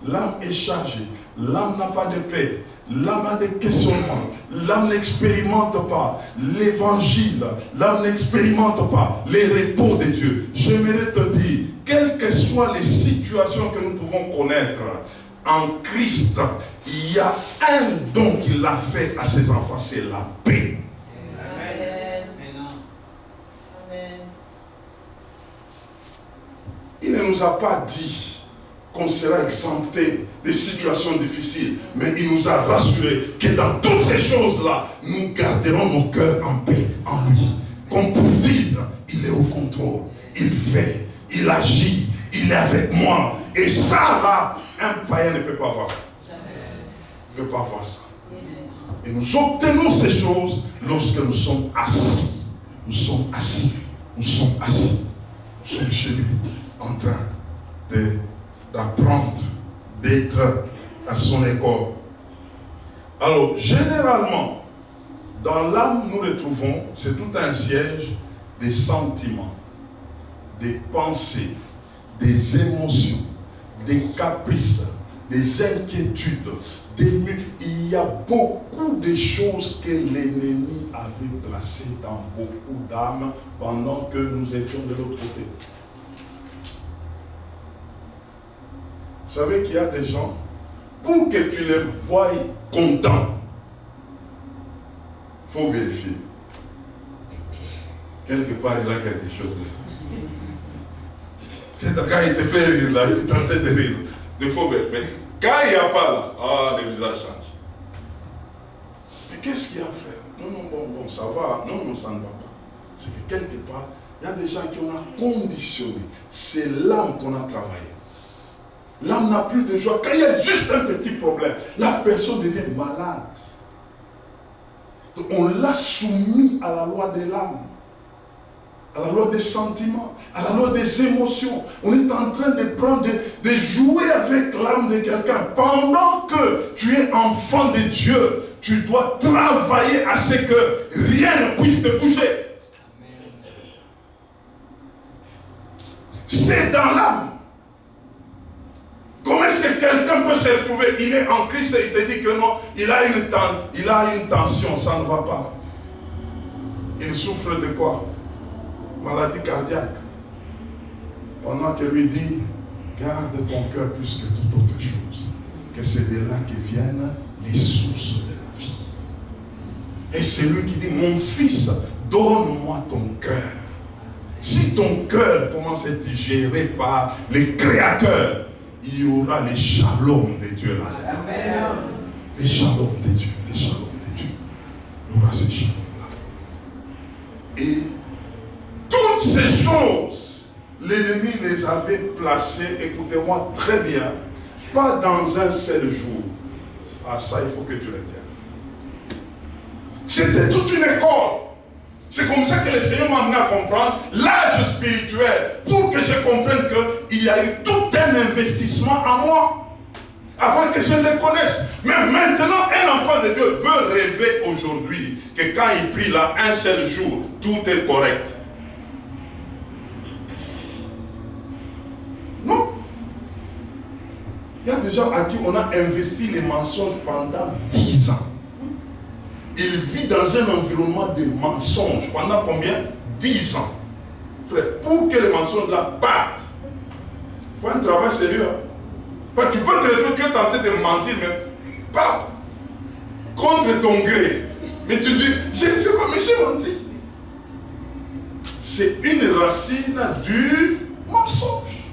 L'âme est chargée. L'âme n'a pas de paix. L'âme a des questionnements. L'âme n'expérimente pas l'évangile. L'âme n'expérimente pas les repos de Dieu. J'aimerais te dire, quelles que soient les situations que nous pouvons connaître, en Christ, il y a un don qu'il a fait à ses enfants, c'est la paix. Il ne nous a pas dit qu'on sera exempté des situations difficiles, mais il nous a rassuré que dans toutes ces choses-là, nous garderons nos cœurs en paix en lui. Comme pour dire, il est au contrôle, il fait, il agit, il est avec moi. Et ça là, un païen ne peut pas voir. Ne peut pas voir ça. Et nous obtenons ces choses lorsque nous sommes assis. Nous sommes assis. Nous sommes assis. Nous sommes chez lui, en train d'apprendre, d'être à son école. Alors, généralement, dans l'âme, nous retrouvons, c'est tout un siège des sentiments, des pensées, des émotions, des caprices, des inquiétudes, il y a beaucoup de choses que l'ennemi avait placées dans beaucoup d'âmes pendant que nous étions de l'autre côté. Vous savez qu'il y a des gens, pour que tu les voies contents, il faut vérifier. Quelque part, il y a quelque chose. Peut-être quand il te fait rire là, il est en train de rire. Il faut vérifier. Mais quand il n'y a pas là, le visage change. Mais qu'est-ce qu'il y a, frère? Non, bon, ça va. Non, ça ne va pas. C'est que quelque part, il y a des gens qui on a conditionné. C'est l'âme qu'on a travaillé. L'âme n'a plus de joie. Quand il y a juste un petit problème, la personne devient malade. Donc on l'a soumis à la loi de l'âme. à la loi des sentiments, à la loi des émotions. On est en train de prendre, de jouer avec l'âme de quelqu'un. Pendant que tu es enfant de Dieu, tu dois travailler à ce que rien ne puisse te bouger. C'est dans l'âme. Comment est-ce que quelqu'un peut se retrouver? Il est en Christ et il te dit que non, il a une tension, ça ne va pas. Il souffre de quoi? Maladie cardiaque. Pendant qu'elle lui dit, garde ton cœur plus que toute autre chose. Que c'est de là que viennent les sources de la vie. Et c'est lui qui dit, mon fils, donne-moi ton cœur. Si ton cœur commence à être géré par le Créateur, il y aura les shalom de Dieu là-dedans. Les shalom de Dieu, les shalom de Dieu. Il y aura ces shalom-là. Et toutes ces choses, l'ennemi les avait placées, écoutez-moi très bien, pas dans un seul jour. Ah, ça, il faut que tu retiennes. C'était toute une école. C'est comme ça que le Seigneur m'a amené à comprendre l'âge spirituel, pour que je comprenne qu'il y a eu tout un investissement en moi, avant que je le connaisse. Mais maintenant, un enfant de Dieu veut rêver aujourd'hui que quand il prie là, un seul jour, tout est correct. Non. Il y a des gens à qui on a investi les mensonges pendant 10 ans. Il vit dans un environnement de mensonges pendant combien? 10 ans. Frère, pour que les mensonges là partent, il faut un travail sérieux. Hein? Tu peux te retrouver, tu es tenté de mentir, mais pas contre ton gré. Mais tu dis, je ne sais pas, mais j'ai menti. C'est une racine du mensonge.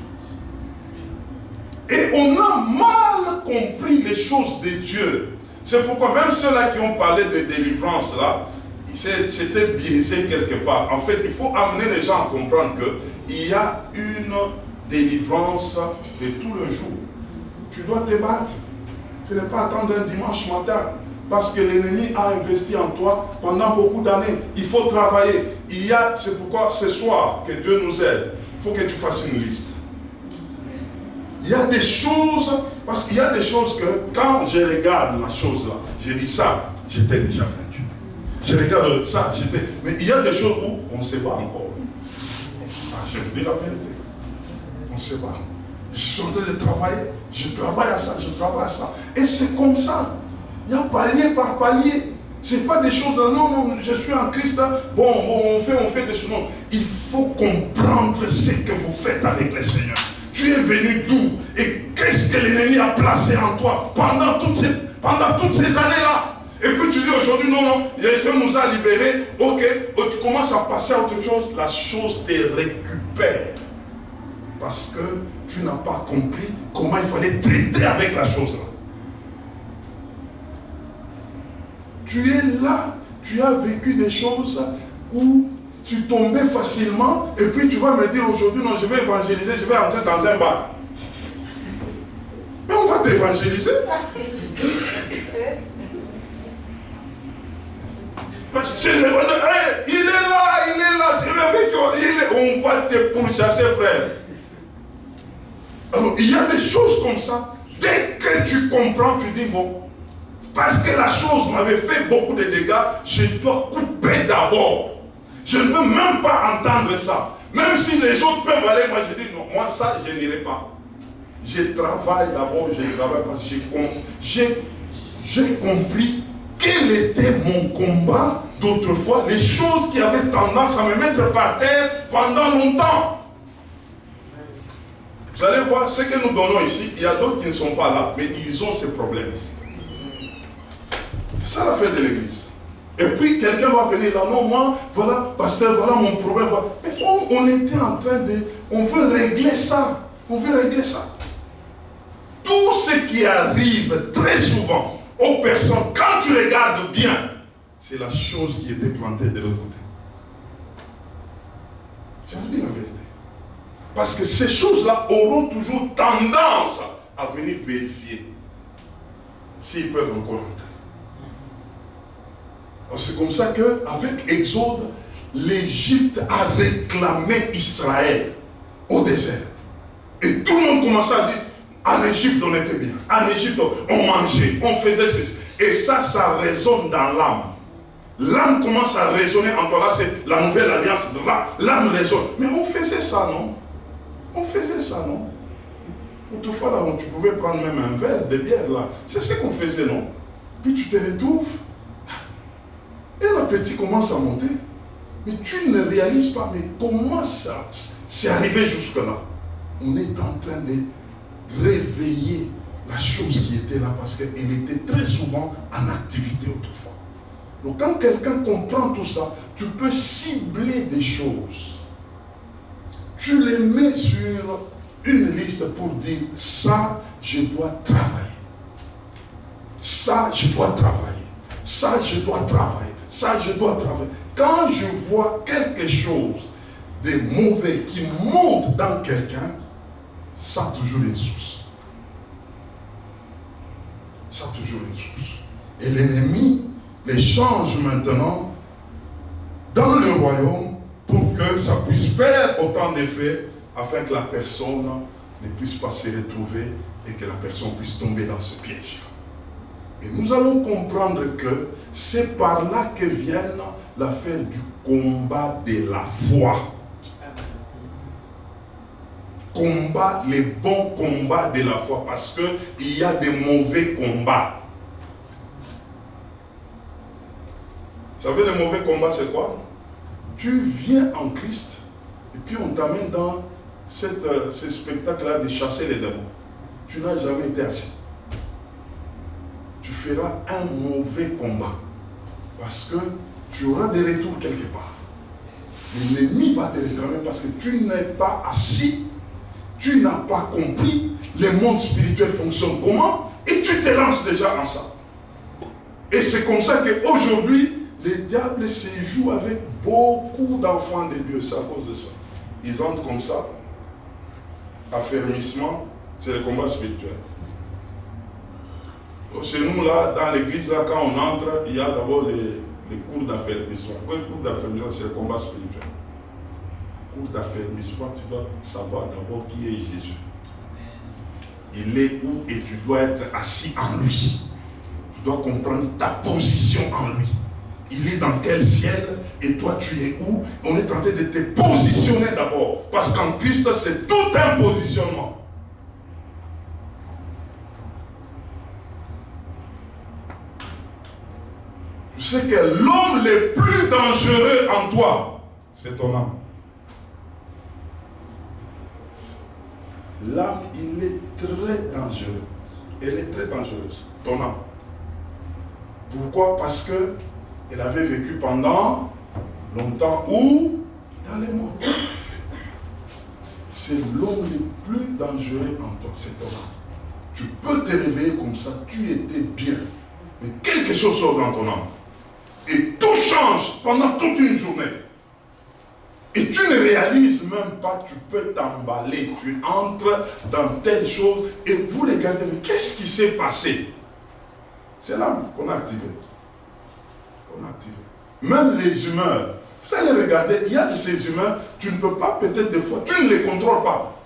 Et on a mal compris les choses de Dieu. C'est pourquoi même ceux-là qui ont parlé de délivrance, là, c'était biaisé quelque part. En fait, il faut amener les gens à comprendre qu'il y a une délivrance de tout le jour. Tu dois te battre. Ce n'est pas attendre un dimanche matin. Parce que l'ennemi a investi en toi pendant beaucoup d'années. Il faut travailler. C'est pourquoi ce soir, que Dieu nous aide, il faut que tu fasses une liste. Il y a des choses, parce qu'il y a des choses que quand je regarde la chose là, je dis ça, j'étais déjà vaincu. Je regarde ça, mais il y a des choses où on ne sait pas encore. Ah, je vous dis la vérité. On ne sait pas. Je suis en train de travailler. Je travaille à ça, je travaille à ça. Et c'est comme ça. Il y a palier par palier. Ce n'est pas des choses, non, je suis en Christ, hein. Bon, on fait des choses. Non. Il faut comprendre ce que vous faites avec le Seigneur. Tu es venu d'où? Et qu'est-ce que l'ennemi a placé en toi pendant toutes ces années-là? Et puis tu dis aujourd'hui, non, le Seigneur nous a libérés. Ok, tu commences à passer à autre chose. La chose te récupère. Parce que tu n'as pas compris comment il fallait traiter avec la chose-là. Tu es là, tu as vécu des choses où tu tombais facilement, et puis tu vas me dire aujourd'hui, non, je vais évangéliser, je vais entrer dans un bar. Mais on va t'évangéliser. Parce que il est là, c'est on va te pourchasser, frère. Alors, il y a des choses comme ça. Dès que tu comprends, tu dis, bon, parce que la chose m'avait fait beaucoup de dégâts, je dois couper d'abord. Je ne veux même pas entendre ça. Même si les autres peuvent aller, moi je dis non, moi ça je n'irai pas. Je travaille d'abord, parce que j'ai compris quel était mon combat d'autrefois, les choses qui avaient tendance à me mettre par terre pendant longtemps. Vous allez voir, ce que nous donnons ici, il y a d'autres qui ne sont pas là, mais ils ont ces problèmes ici. C'est ça l'affaire de l'église. Et puis quelqu'un va venir là, non, moi, voilà, pasteur, voilà mon problème. Voilà. Mais on était en train de... On veut régler ça. On veut régler ça. Tout ce qui arrive très souvent aux personnes, quand tu regardes bien, c'est la chose qui était plantée de l'autre côté. Je vous dis la vérité. Parce que ces choses-là auront toujours tendance à venir vérifier s'ils peuvent encore entrer. C'est comme ça qu'avec Exode, l'Égypte a réclamé Israël au désert. Et tout le monde commençait à dire, en Égypte on était bien, en Égypte on mangeait, on faisait ceci. Et ça résonne dans l'âme. L'âme commence à résonner en toi. Là, c'est la nouvelle alliance. L'âme résonne. Mais on faisait ça, non? On faisait ça, non? Autrefois, là, tu pouvais prendre même un verre de bière, là. C'est ce qu'on faisait, non? Puis tu te retrouves. Et l'appétit commence à monter. Mais tu ne réalises pas, mais comment ça c'est arrivé jusque-là? On est en train de réveiller la chose qui était là parce qu'elle était très souvent en activité autrefois. Donc quand quelqu'un comprend tout ça, tu peux cibler des choses. Tu les mets sur une liste pour dire, ça, je dois travailler. Ça, je dois travailler. Ça, je dois travailler. Ça, je dois travailler. Quand je vois quelque chose de mauvais qui monte dans quelqu'un, ça a toujours une source. Ça a toujours une source. Et l'ennemi les change maintenant dans le royaume pour que ça puisse faire autant d'effets afin que la personne ne puisse pas se retrouver et que la personne puisse tomber dans ce piège. Et nous allons comprendre que c'est par là que vient l'affaire du combat de la foi. Combat, les bons combats de la foi, parce qu'il y a des mauvais combats. Vous savez, le mauvais combat, c'est quoi? Tu viens en Christ et puis on t'amène dans ce spectacle-là de chasser les démons. Tu n'as jamais été assis. Tu feras un mauvais combat parce que tu auras des retours quelque part. L'ennemi va te réclamer parce que tu n'es pas assis, tu n'as pas compris le monde spirituel fonctionne comment et tu te lances déjà en ça. Et c'est comme ça qu'aujourd'hui, les diables se jouent avec beaucoup d'enfants de Dieu. C'est à cause de ça. Ils entrent comme ça. Affermissement, c'est le combat spirituel. Chez nous, là, dans l'église, là, quand on entre, il y a d'abord les cours d'affermissement. Le cours d'affermissement, c'est le combat spirituel. Le cours d'affermissement, tu dois savoir d'abord qui est Jésus. Il est où et tu dois être assis en lui. Tu dois comprendre ta position en lui. Il est dans quel ciel et toi tu es où? On est en train de te positionner d'abord. Parce qu'en Christ, c'est tout un positionnement. Tu sais que l'homme le plus dangereux en toi, c'est ton âme. L'âme, il est très dangereux. Elle est très dangereuse, ton âme. Pourquoi? Parce que elle avait vécu pendant longtemps où? Dans les mondes. C'est l'homme le plus dangereux en toi, c'est ton âme. Tu peux te réveiller comme ça, tu étais bien. Mais quelque chose sort dans ton âme. Et tout change pendant toute une journée. Et tu ne réalises même pas, tu peux t'emballer. Tu entres dans telle chose et vous regardez, mais qu'est-ce qui s'est passé? C'est l'âme qu'on a activée. Même les humeurs, vous allez regarder, il y a de ces humeurs, tu ne peux pas, peut-être des fois, tu ne les contrôles pas.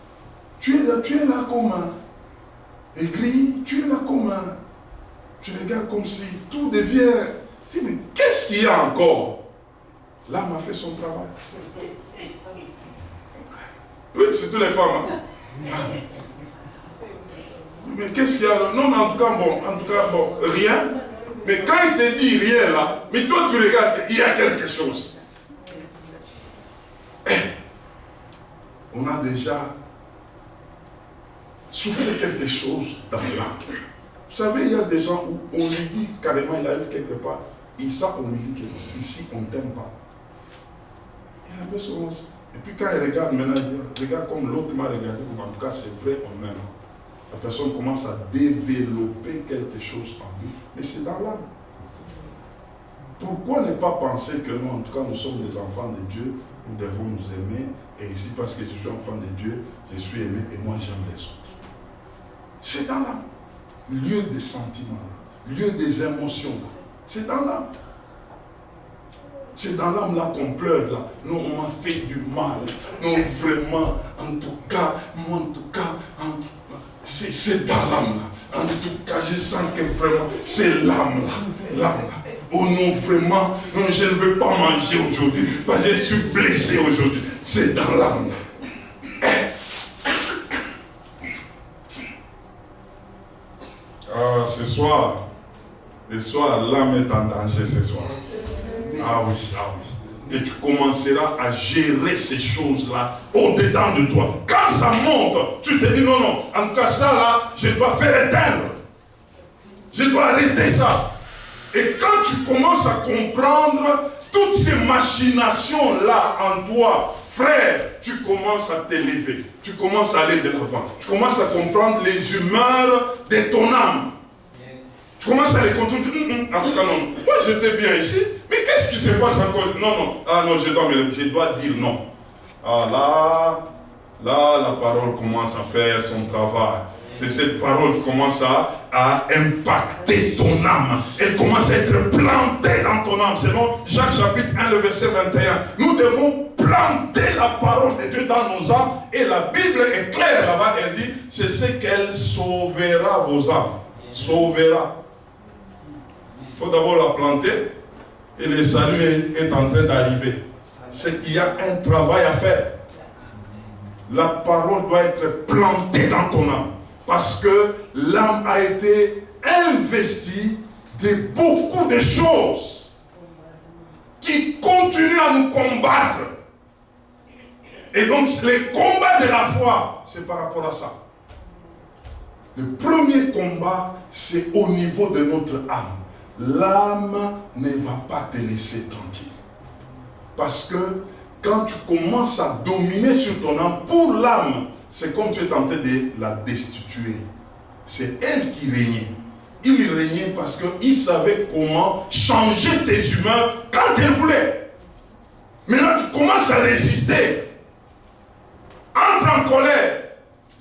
Tu es là comme un aigri, tu es là comme un, tu regardes comme si tout devient, tu dis, mais qu'est-ce qu'il y a encore? L'âme a fait son travail. Oui, c'est toutes les femmes. Hein? Mais qu'est-ce qu'il y a là? Non, mais en tout cas, bon, rien. Mais quand il te dit rien là, mais toi tu regardes qu'il y a quelque chose. On a déjà soufflé quelque chose dans l'âme. Vous savez, il y a des gens où on lui dit carrément, il arrive quelque part, ici on lui dit que ici on ne t'aime pas. Il avait son... Et puis quand il regarde maintenant, il dit, regarde comme l'autre m'a regardé, en tout cas c'est vrai, on m'aime. La personne commence à développer quelque chose en lui, mais c'est dans l'âme. Pourquoi ne pas penser que nous, en tout cas, nous sommes des enfants de Dieu, nous devons nous aimer, et ici, parce que je suis enfant de Dieu, je suis aimé et moi j'aime les autres. C'est dans l'âme. Lieu des sentiments, lieu des émotions, c'est dans l'âme. C'est dans l'âme là qu'on pleure là. Non, on m'a fait du mal. Non, vraiment, en tout cas, moi en tout cas, c'est dans l'âme là. En tout cas, je sens que vraiment, c'est l'âme là. L'âme là. Oh non, vraiment, non, je ne veux pas manger aujourd'hui. Parce que je suis blessé aujourd'hui. C'est dans l'âme là. Ce soir, l'âme est en danger ce soir. Ah oui, ah oui. Et tu commenceras à gérer ces choses-là au-dedans de toi. Quand ça monte, tu te dis non, non, en tout cas ça là, je dois faire éteindre. Je dois arrêter ça. Et quand tu commences à comprendre toutes ces machinations-là en toi, frère, tu commences à t'élever. Tu commences à aller de l'avant. Tu commences à comprendre les humeurs de ton âme. Tu commences à les contrôler. En tout cas, non. Moi, j'étais bien ici. Mais qu'est-ce qui se passe encore? Non, non. Ah non, je dois dire non. Ah là, la parole commence à faire son travail. C'est cette parole qui commence à impacter ton âme. Elle commence à être plantée dans ton âme. Selon Jacques chapitre 1, le verset 21. Nous devons planter la parole de Dieu dans nos âmes. Et la Bible est claire là-bas. Elle dit, c'est ce qu'elle sauvera vos âmes. Sauvera. Il faut d'abord la planter. Et le salut est en train d'arriver. C'est qu'il y a un travail à faire. La parole doit être plantée dans ton âme. Parce que l'âme a été investie de beaucoup de choses qui continuent à nous combattre. Et donc, les combats de la foi, c'est par rapport à ça. Le premier combat, c'est au niveau de notre âme. L'âme ne va pas te laisser tranquille. Parce que quand tu commences à dominer sur ton âme, pour l'âme, c'est comme tu es tenté de la destituer. C'est elle qui régnait. Il régnait parce qu'il savait comment changer tes humeurs quand elle voulait. Maintenant, tu commences à résister. Entre en colère.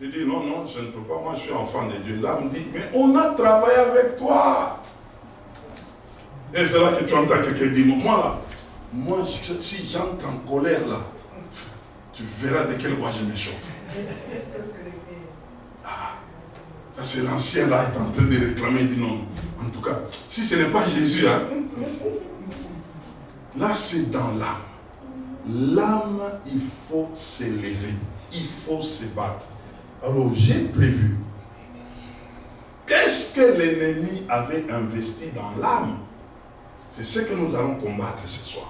Je dis non, non, je ne peux pas, moi je suis enfant de Dieu. L'âme dit, mais on a travaillé avec toi. Et c'est là que tu entends quelqu'un dire, moi si j'entre en colère là, tu verras de quel bois je m'échauffe. Ça c'est l'ancien là, est en train de réclamer, il dit non. En tout cas, si ce n'est pas Jésus, hein, là c'est dans l'âme. L'âme, il faut s'élever, il faut se battre. Alors j'ai prévu, qu'est-ce que l'ennemi avait investi dans l'âme? C'est ce que nous allons combattre ce soir.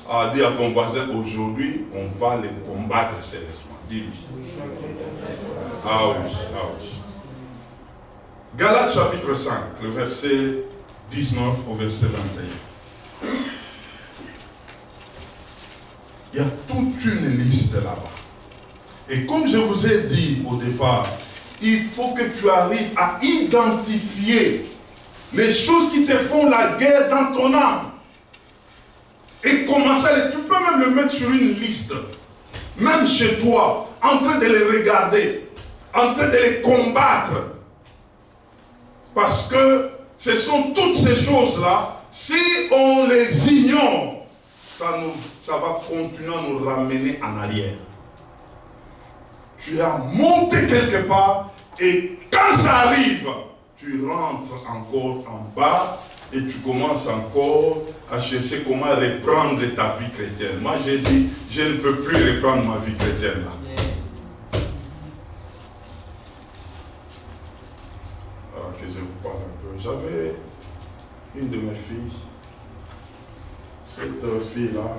Ah, dis à ton voisin, aujourd'hui, on va les combattre sérieusement. Dis-lui. Ah oui, ah oui. Galates chapitre 5, le verset 19 au verset 21. Il y a toute une liste là-bas. Et comme je vous ai dit au départ, il faut que tu arrives à identifier les choses qui te font la guerre dans ton âme. Et commencer à les... Tu peux même le mettre sur une liste. Même chez toi, en train de les regarder, en train de les combattre. Parce que ce sont toutes ces choses-là, si on les ignore, ça va continuer à nous ramener en arrière. Tu as monté quelque part et quand ça arrive, tu rentres encore en bas et tu commences encore à chercher comment reprendre ta vie chrétienne. Moi j'ai dit, je ne peux plus reprendre ma vie chrétienne là. Alors que je vous parle un peu. J'avais une de mes filles. Cette fille-là,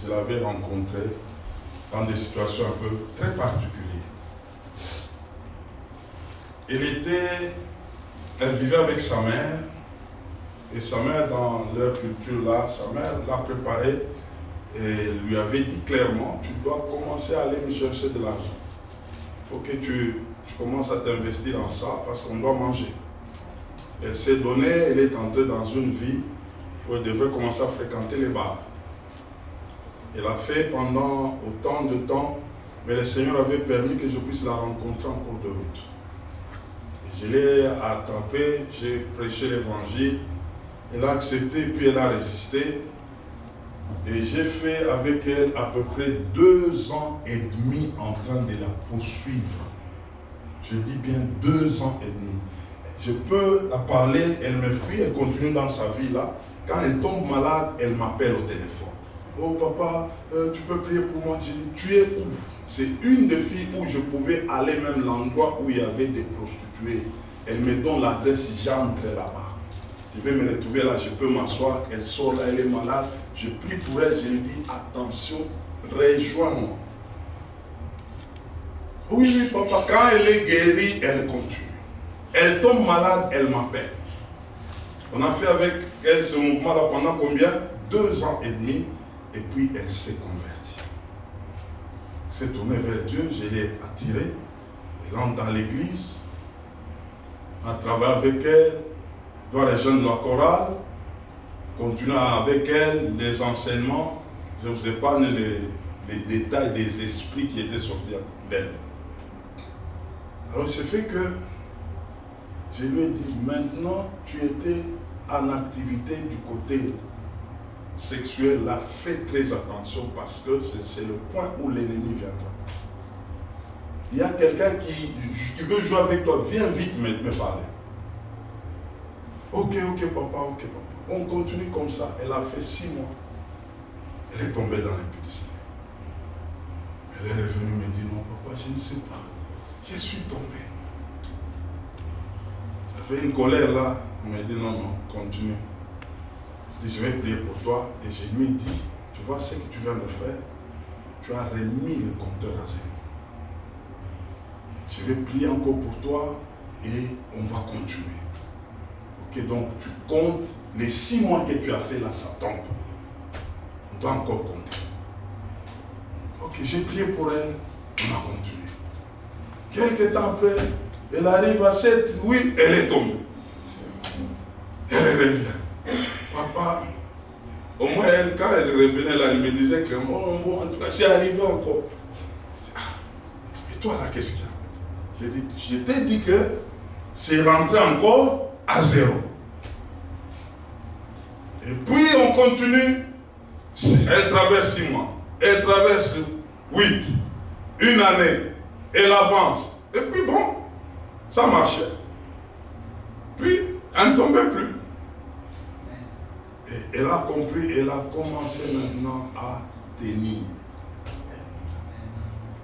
je l'avais rencontrée dans des situations un peu très particulières. Elle vivait avec sa mère, et sa mère, dans leur culture là, sa mère l'a préparée et lui avait dit clairement, tu dois commencer à aller me chercher de l'argent. Il faut que tu commences à t'investir dans ça parce qu'on doit manger. Elle s'est donnée, elle est entrée dans une vie où elle devait commencer à fréquenter les bars. Elle a fait pendant autant de temps, mais le Seigneur avait permis que je puisse la rencontrer en cours de route. Je l'ai attrapé, j'ai prêché l'évangile Elle a accepté, puis elle a résisté. Et j'ai fait avec elle à peu près 2 ans et demi en train de la poursuivre. Je dis bien 2 ans et demi. Je peux la parler, elle me fuit, elle continue dans sa vie là. Quand elle tombe malade, elle m'appelle au téléphone. Oh papa, tu peux prier pour moi? Je dis, tu es où? C'est une des filles où je pouvais aller même l'endroit où il y avait des prostituées. Elle me donne l'adresse, j'entre là-bas. Je vais me retrouver là, je peux m'asseoir, elle sort là, elle est malade. Je prie pour elle, je lui dis, attention, rejoins-moi. Oui, oui, papa, quand elle est guérie, elle continue. Elle tombe malade, elle m'appelle. On a fait avec elle ce mouvement-là pendant combien? 2 ans et demi, et puis elle s'est convertie. Elle s'est tournée vers Dieu, je l'ai attirée, elle entre dans l'église, on a travaillé avec elle, elle doit rejoindre la chorale, continuer avec elle les enseignements. Je vous épargne les détails des esprits qui étaient sortis d'elle. Alors il s'est fait que je lui ai dit, maintenant tu étais en activité du côté sexuel, là, fais très attention parce que c'est le point où l'ennemi viendra. Il y a quelqu'un qui veut jouer avec toi, viens vite me parler. Ok, papa, ok, papa. On continue comme ça. Elle a fait 6 mois. Elle est tombée dans l'impudicité. Elle est revenue me dire, non papa, je ne sais pas. Je suis tombée. J'avais une colère là. On m'a dit, non, continue. Je dis, je vais prier pour toi. Et je lui ai dit, tu vois ce que tu viens de faire, tu as remis le compteur à zéro. Je vais prier encore pour toi et on va continuer. Ok, donc tu comptes les 6 mois que tu as fait là, ça tombe. On doit encore compter. Ok, j'ai prié pour elle, on a continué. Quelques temps après, elle arrive à 7, oui, elle est tombée. Elle revient. Papa, au moins elle, quand elle revenait là, elle me disait que bon, en tout cas, c'est arrivé encore. Et toi là, qu'est-ce qu'il y a? J'ai dit, je t'ai dit que c'est rentré encore à 0. Et puis on continue. Elle traverse 6 mois. Elle traverse 8. Une année. Elle avance. Et puis bon, ça marchait. Puis, elle ne tombait plus. Et elle a compris, elle a commencé maintenant à tenir.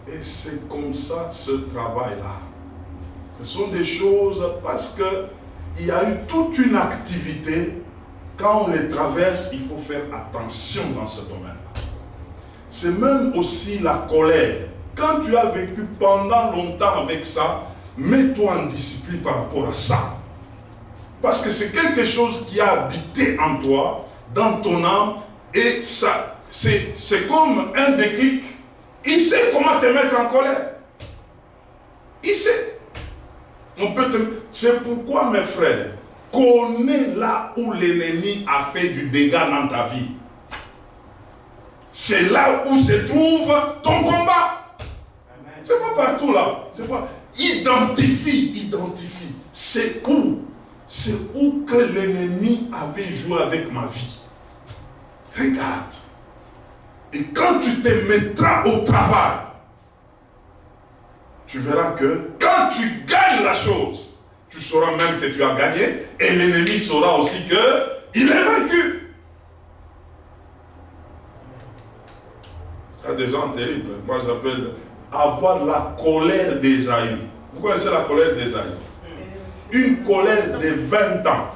Et c'est comme ça ce travail-là. Ce sont des choses parce qu'il y a eu toute une activité. Quand on les traverse, il faut faire attention dans ce domaine-là. C'est même aussi la colère. Quand tu as vécu pendant longtemps avec ça, mets-toi en discipline par rapport à ça. Parce que c'est quelque chose qui a habité en toi, dans ton âme, et ça, c'est comme un déclic. Il sait comment te mettre en colère. Il sait. C'est pourquoi, mes frères, connais là où l'ennemi a fait du dégât dans ta vie. C'est là où se trouve ton combat. C'est pas partout là. C'est pas. Identifie. C'est où que l'ennemi avait joué avec ma vie. Regarde. Et quand tu te mettras au travail, tu verras que quand tu gagnes la chose, tu sauras même que tu as gagné et l'ennemi saura aussi qu'il est vaincu. Il y a des gens terribles. Moi j'appelle avoir la colère d'Ésaü. Vous connaissez la colère d'Ésaü? Une colère de 20 ans.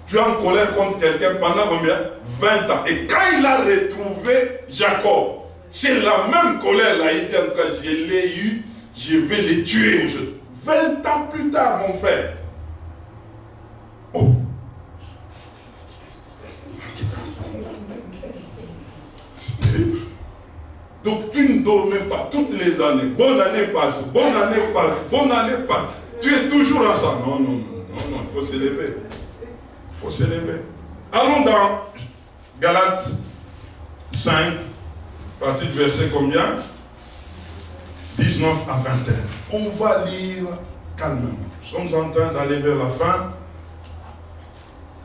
Tu as une colère contre quelqu'un pendant combien? 20 ans. Et quand il a retrouvé Jacob, c'est la même colère là. Il dit en tout cas, je l'ai eu, je vais les tuer aujourd'hui. 20 ans plus tard, mon frère. Oh! C'est terrible. Donc tu ne dormais pas toutes les années. Bonne année passe, bonne année passe, bonne année passe. Tu es toujours ensemble. Non, il faut s'élever. Il faut s'élever. Allons dans Galates 5, partie du verset combien? 19 à 21. On va lire calmement. Nous sommes en train d'aller vers la fin.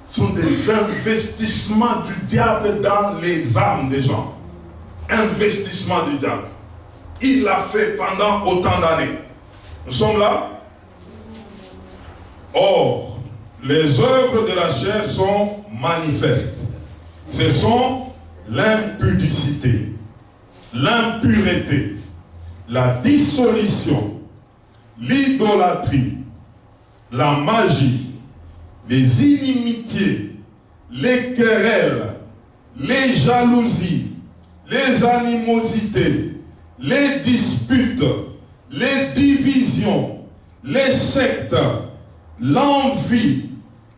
sont des investissements du diable dans les âmes des gens. Investissement du diable. Il l'a fait pendant autant d'années. Nous sommes là. Or, les œuvres de la chair sont manifestes. Ce sont l'impudicité, l'impureté, la dissolution, l'idolâtrie, la magie, les inimitiés, les querelles, les jalousies, les animosités, les disputes, les divisions, les sectes, l'envie,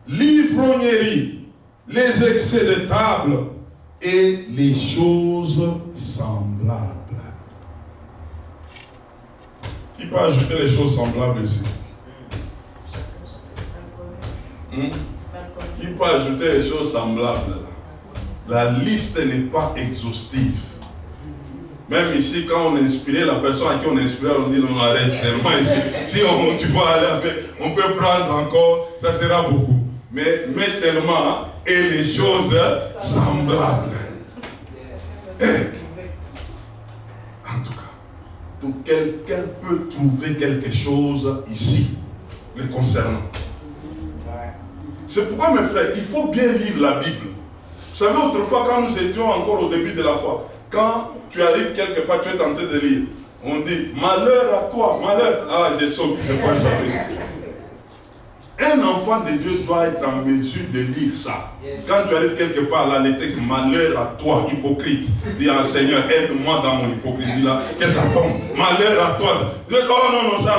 l'ivrognerie, les excès de table et les choses semblables. Qui peut ajouter les choses semblables ici? Qui peut ajouter les choses semblables? La liste n'est pas exhaustive. Même ici, quand on inspirait, la personne à qui on inspirait, on dit non, arrête, seulement ici. Si tu vas aller avec, on peut prendre encore, ça sera beaucoup. Mais seulement, et les choses semblables. En tout cas, donc quelqu'un peut trouver quelque chose ici, les concernant. C'est pourquoi, mes frères, il faut bien lire la Bible. Vous savez, autrefois, quand nous étions encore au début de la foi, quand tu arrives quelque part, tu es tenté de lire, on dit, malheur à toi, malheur. Ah, j'ai sauté, je ne sais pas ça. Un enfant de Dieu doit être en mesure de lire ça. Quand tu arrives quelque part, là, les textes, malheur à toi, hypocrite. Dis à Seigneur, aide-moi dans mon hypocrisie là, que ça tombe. Malheur à toi. Oh non, ça,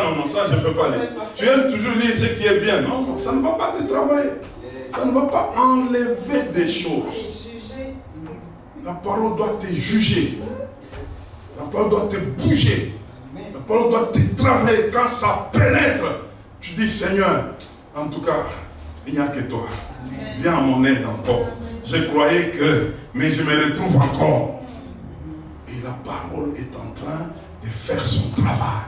je ne peux pas lire. Tu aimes toujours lire ce qui est bien. Non, ça ne va pas te travailler. Ça ne va pas enlever des choses. La parole doit te juger. La parole doit te bouger. La parole doit te travailler. Quand ça pénètre, tu dis Seigneur, en tout cas, il n'y a que toi. Viens à mon aide encore. Je croyais que, mais je me retrouve encore. Et la parole est en train de faire son travail.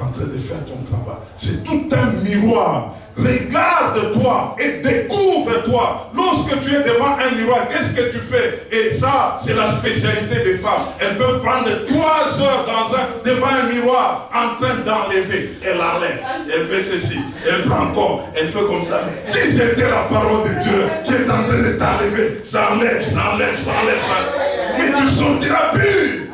En train de faire ton travail. C'est tout un miroir. Regarde-toi et découvre-toi. Lorsque tu es devant un miroir, qu'est-ce que tu fais? Et ça, c'est la spécialité des femmes. Elles peuvent prendre 3 heures devant un miroir en train d'enlever. Elle enlève, elle fait ceci, elle prend encore, elle fait comme ça. Si c'était la parole de Dieu qui est en train de t'enlever, ça enlève. Mais tu sortiras plus.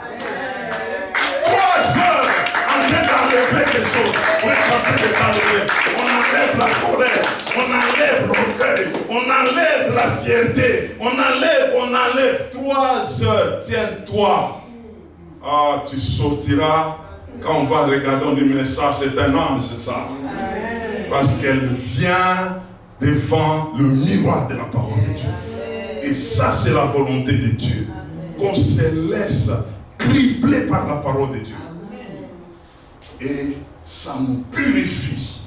3 heures en train d'enlever des choses. On est en train de t'enlever. On enlève la colère, on enlève l'orgueil, on enlève la fierté, on enlève 3 heures, tiens-toi. Ah, tu sortiras, quand on va regarder, on dit, mais ça, c'est un ange, ça. Parce qu'elle vient devant le miroir de la parole de Dieu. Et ça, c'est la volonté de Dieu. Qu'on se laisse cribler par la parole de Dieu. Et ça nous purifie.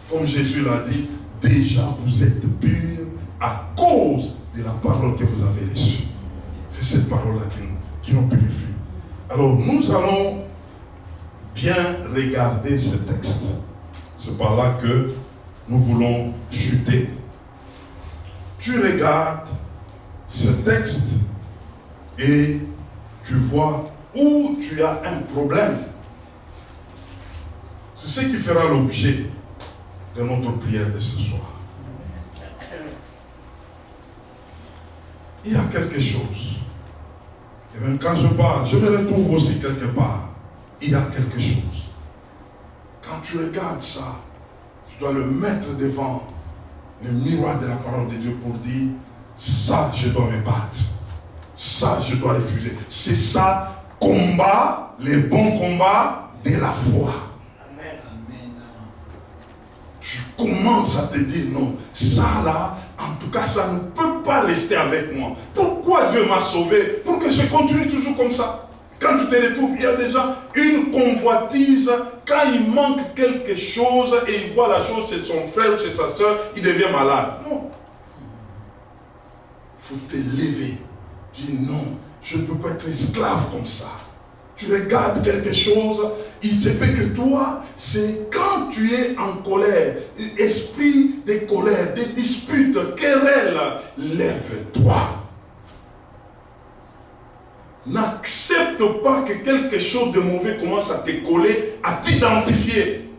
Comme Jésus l'a dit, déjà vous êtes purs à cause de la parole que vous avez reçue. C'est cette parole-là qui nous purifie. Alors nous allons bien regarder ce texte. C'est par là que nous voulons chuter. Tu regardes ce texte et tu vois où tu as un problème. C'est ce qui fera l'objet de notre prière de ce soir. Il y a quelque chose. Et même quand je parle, je me retrouve aussi quelque part. Il y a quelque chose. Quand tu regardes ça, tu dois le mettre devant le miroir de la parole de Dieu pour dire, ça, je dois me battre. Ça, je dois refuser. C'est ça, combat, les bons combats de la foi. Tu commences à te dire non, ça là, en tout cas, ça ne peut pas rester avec moi. Pourquoi Dieu m'a sauvé? Pour que je continue toujours comme ça. Quand tu te retrouves, il y a déjà une convoitise. Quand il manque quelque chose et il voit la chose chez son frère ou chez sa soeur, il devient malade. Non. Il faut te lever. Dis non, je ne peux pas être esclave comme ça. tu regardes quelque chose, il se fait que toi, c'est quand tu es en colère, esprit de colère, des disputes, querelles, lève-toi. N'accepte pas que quelque chose de mauvais commence à te coller, à t'identifier.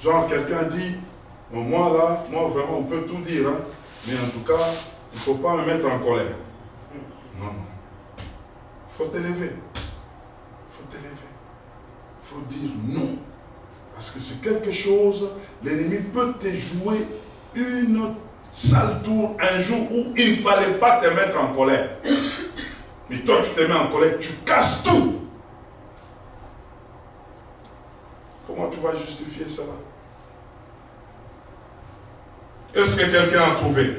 Genre quelqu'un dit, moi vraiment on peut tout dire, hein, mais en tout cas, il ne faut pas me mettre en colère. Non. Il faut t'élever. Il faut t'élever. Il faut dire non. Parce que c'est quelque chose, l'ennemi peut te jouer une sale tour un jour où il ne fallait pas te mettre en colère. Mais toi, tu te mets en colère, tu casses tout. Comment tu vas justifier cela? Est-ce que quelqu'un a trouvé?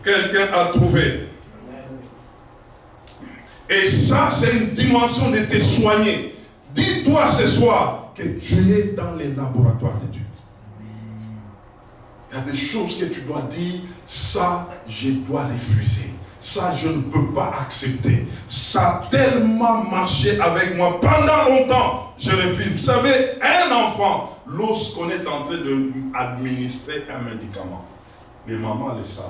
Quelqu'un a trouvé. Et ça, c'est une dimension de te soigner. Dis-toi ce soir que tu es dans les laboratoires de Dieu. Il y a des choses que tu dois dire, ça, je dois refuser. Ça, je ne peux pas accepter. Ça a tellement marché avec moi pendant longtemps. Je refuse. Vous savez, un enfant, lorsqu'on est en train de lui administrer un médicament, les mamans le savent.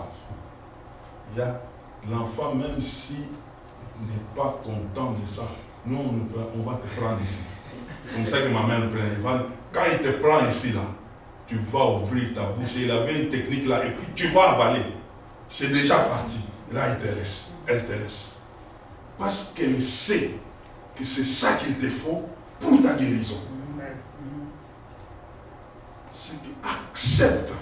Il y a l'enfant, même s'il n'est pas content de ça, nous, on va te prendre ici. C'est comme ça que ma mère me prend. Quand il te prend ici, là, tu vas ouvrir ta bouche. Il avait une technique là, et puis tu vas avaler. C'est déjà parti. Là, il te laisse. Elle te laisse. Parce qu'elle sait que c'est ça qu'il te faut pour ta guérison. C'est qu'accepte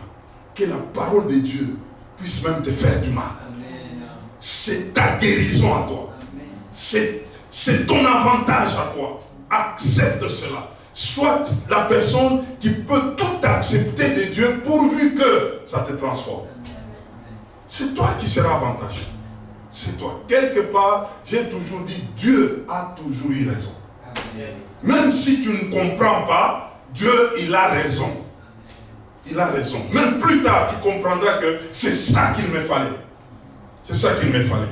que la parole de Dieu puisse même te faire du mal. C'est ta guérison à toi. C'est ton avantage à toi. Accepte cela. Sois la personne qui peut tout accepter de Dieu pourvu que ça te transforme. C'est toi qui seras avantageux. C'est toi. Quelque part, j'ai toujours dit, Dieu a toujours eu raison. Même si tu ne comprends pas, Dieu, il a raison. Il a raison. Même plus tard, tu comprendras que c'est ça qu'il me fallait. C'est ça qu'il me fallait.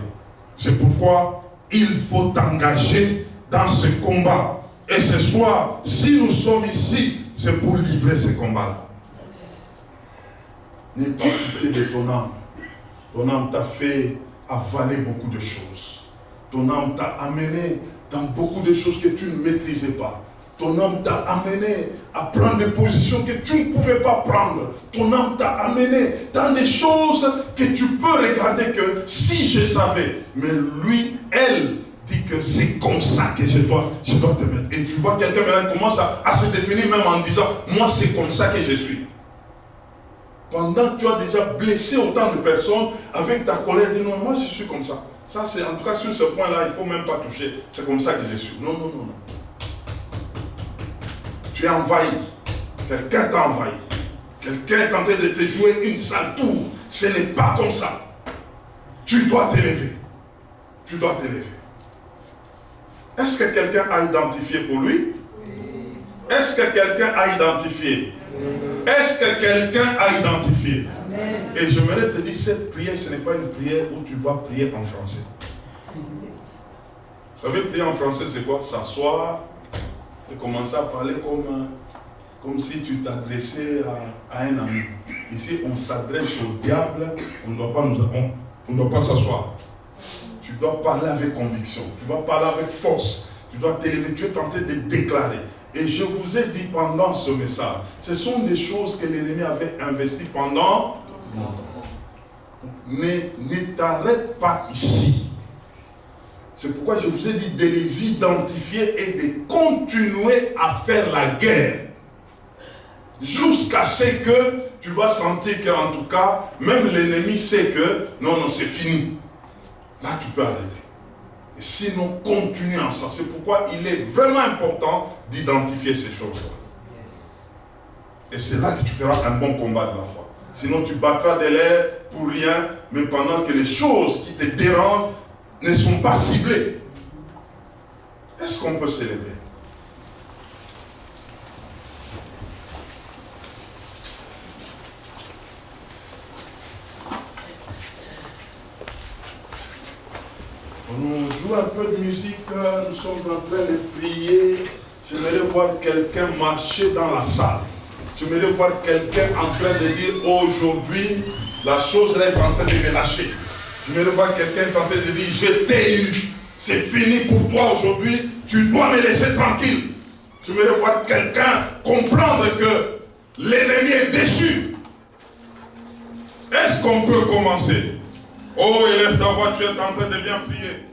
C'est pourquoi il faut t'engager dans ce combat. Et ce soir, si nous sommes ici, c'est pour livrer ce combat-là. N'aie pas pitié de ton âme. Ton âme t'a fait avaler beaucoup de choses. Ton âme t'a amené dans beaucoup de choses que tu ne maîtrisais pas. Ton âme t'a amené à prendre des positions que tu ne pouvais pas prendre. Ton âme t'a amené dans des choses que tu peux regarder que si je savais. Mais lui, elle dit que c'est comme ça que je dois te mettre. Et tu vois quelqu'un maintenant commence à se définir même en disant, moi c'est comme ça que je suis. Pendant que tu as déjà blessé autant de personnes avec ta colère, dis non, moi je suis comme ça. Ça c'est en tout cas sur ce point-là, il ne faut même pas toucher. C'est comme ça que je suis. Non, non, non, non. Tu es envahi. Quelqu'un t'a envahi. Quelqu'un est en train de te jouer une sale tour. Ce n'est pas comme ça. Tu dois t'élever. Tu dois t'élever. Est-ce que quelqu'un a identifié pour lui? Est-ce que quelqu'un a identifié? Est-ce que quelqu'un a identifié? Et j'aimerais te dire, cette prière, ce n'est pas une prière où tu vas prier en français. Vous savez, prier en français, c'est quoi? S'asseoir et commencer à parler comme si tu t'adressais à un ami. Ici, on s'adresse au diable, on ne doit pas s'asseoir. Tu dois parler avec conviction, tu vas parler avec force, tu dois t'élever, tu es tenté de déclarer. Et je vous ai dit pendant ce message, ce sont des choses que l'ennemi avait investies pendant longtemps. Mais ne t'arrête pas ici. C'est pourquoi je vous ai dit de les identifier et de continuer à faire la guerre. Jusqu'à ce que tu vas sentir qu'en tout cas, même l'ennemi sait que non, c'est fini. Là, tu peux arrêter. Et sinon, continue en ça. C'est pourquoi il est vraiment important d'identifier ces choses-là. Et c'est là que tu feras un bon combat de la foi. Sinon, tu battras de l'air pour rien, mais pendant que les choses qui te dérangent ne sont pas ciblées. Est-ce qu'on peut s'élever? On joue un peu de musique, nous sommes en train de prier. J'aimerais voir quelqu'un marcher dans la salle. J'aimerais voir quelqu'un en train de dire aujourd'hui, la chose là est en train de me lâcher. J'aimerais voir quelqu'un en train de dire, je t'ai eu. C'est fini pour toi aujourd'hui, tu dois me laisser tranquille. J'aimerais voir quelqu'un comprendre que l'ennemi est déçu. Est-ce qu'on peut commencer? Oh, élève ta voix, tu es en train de bien prier.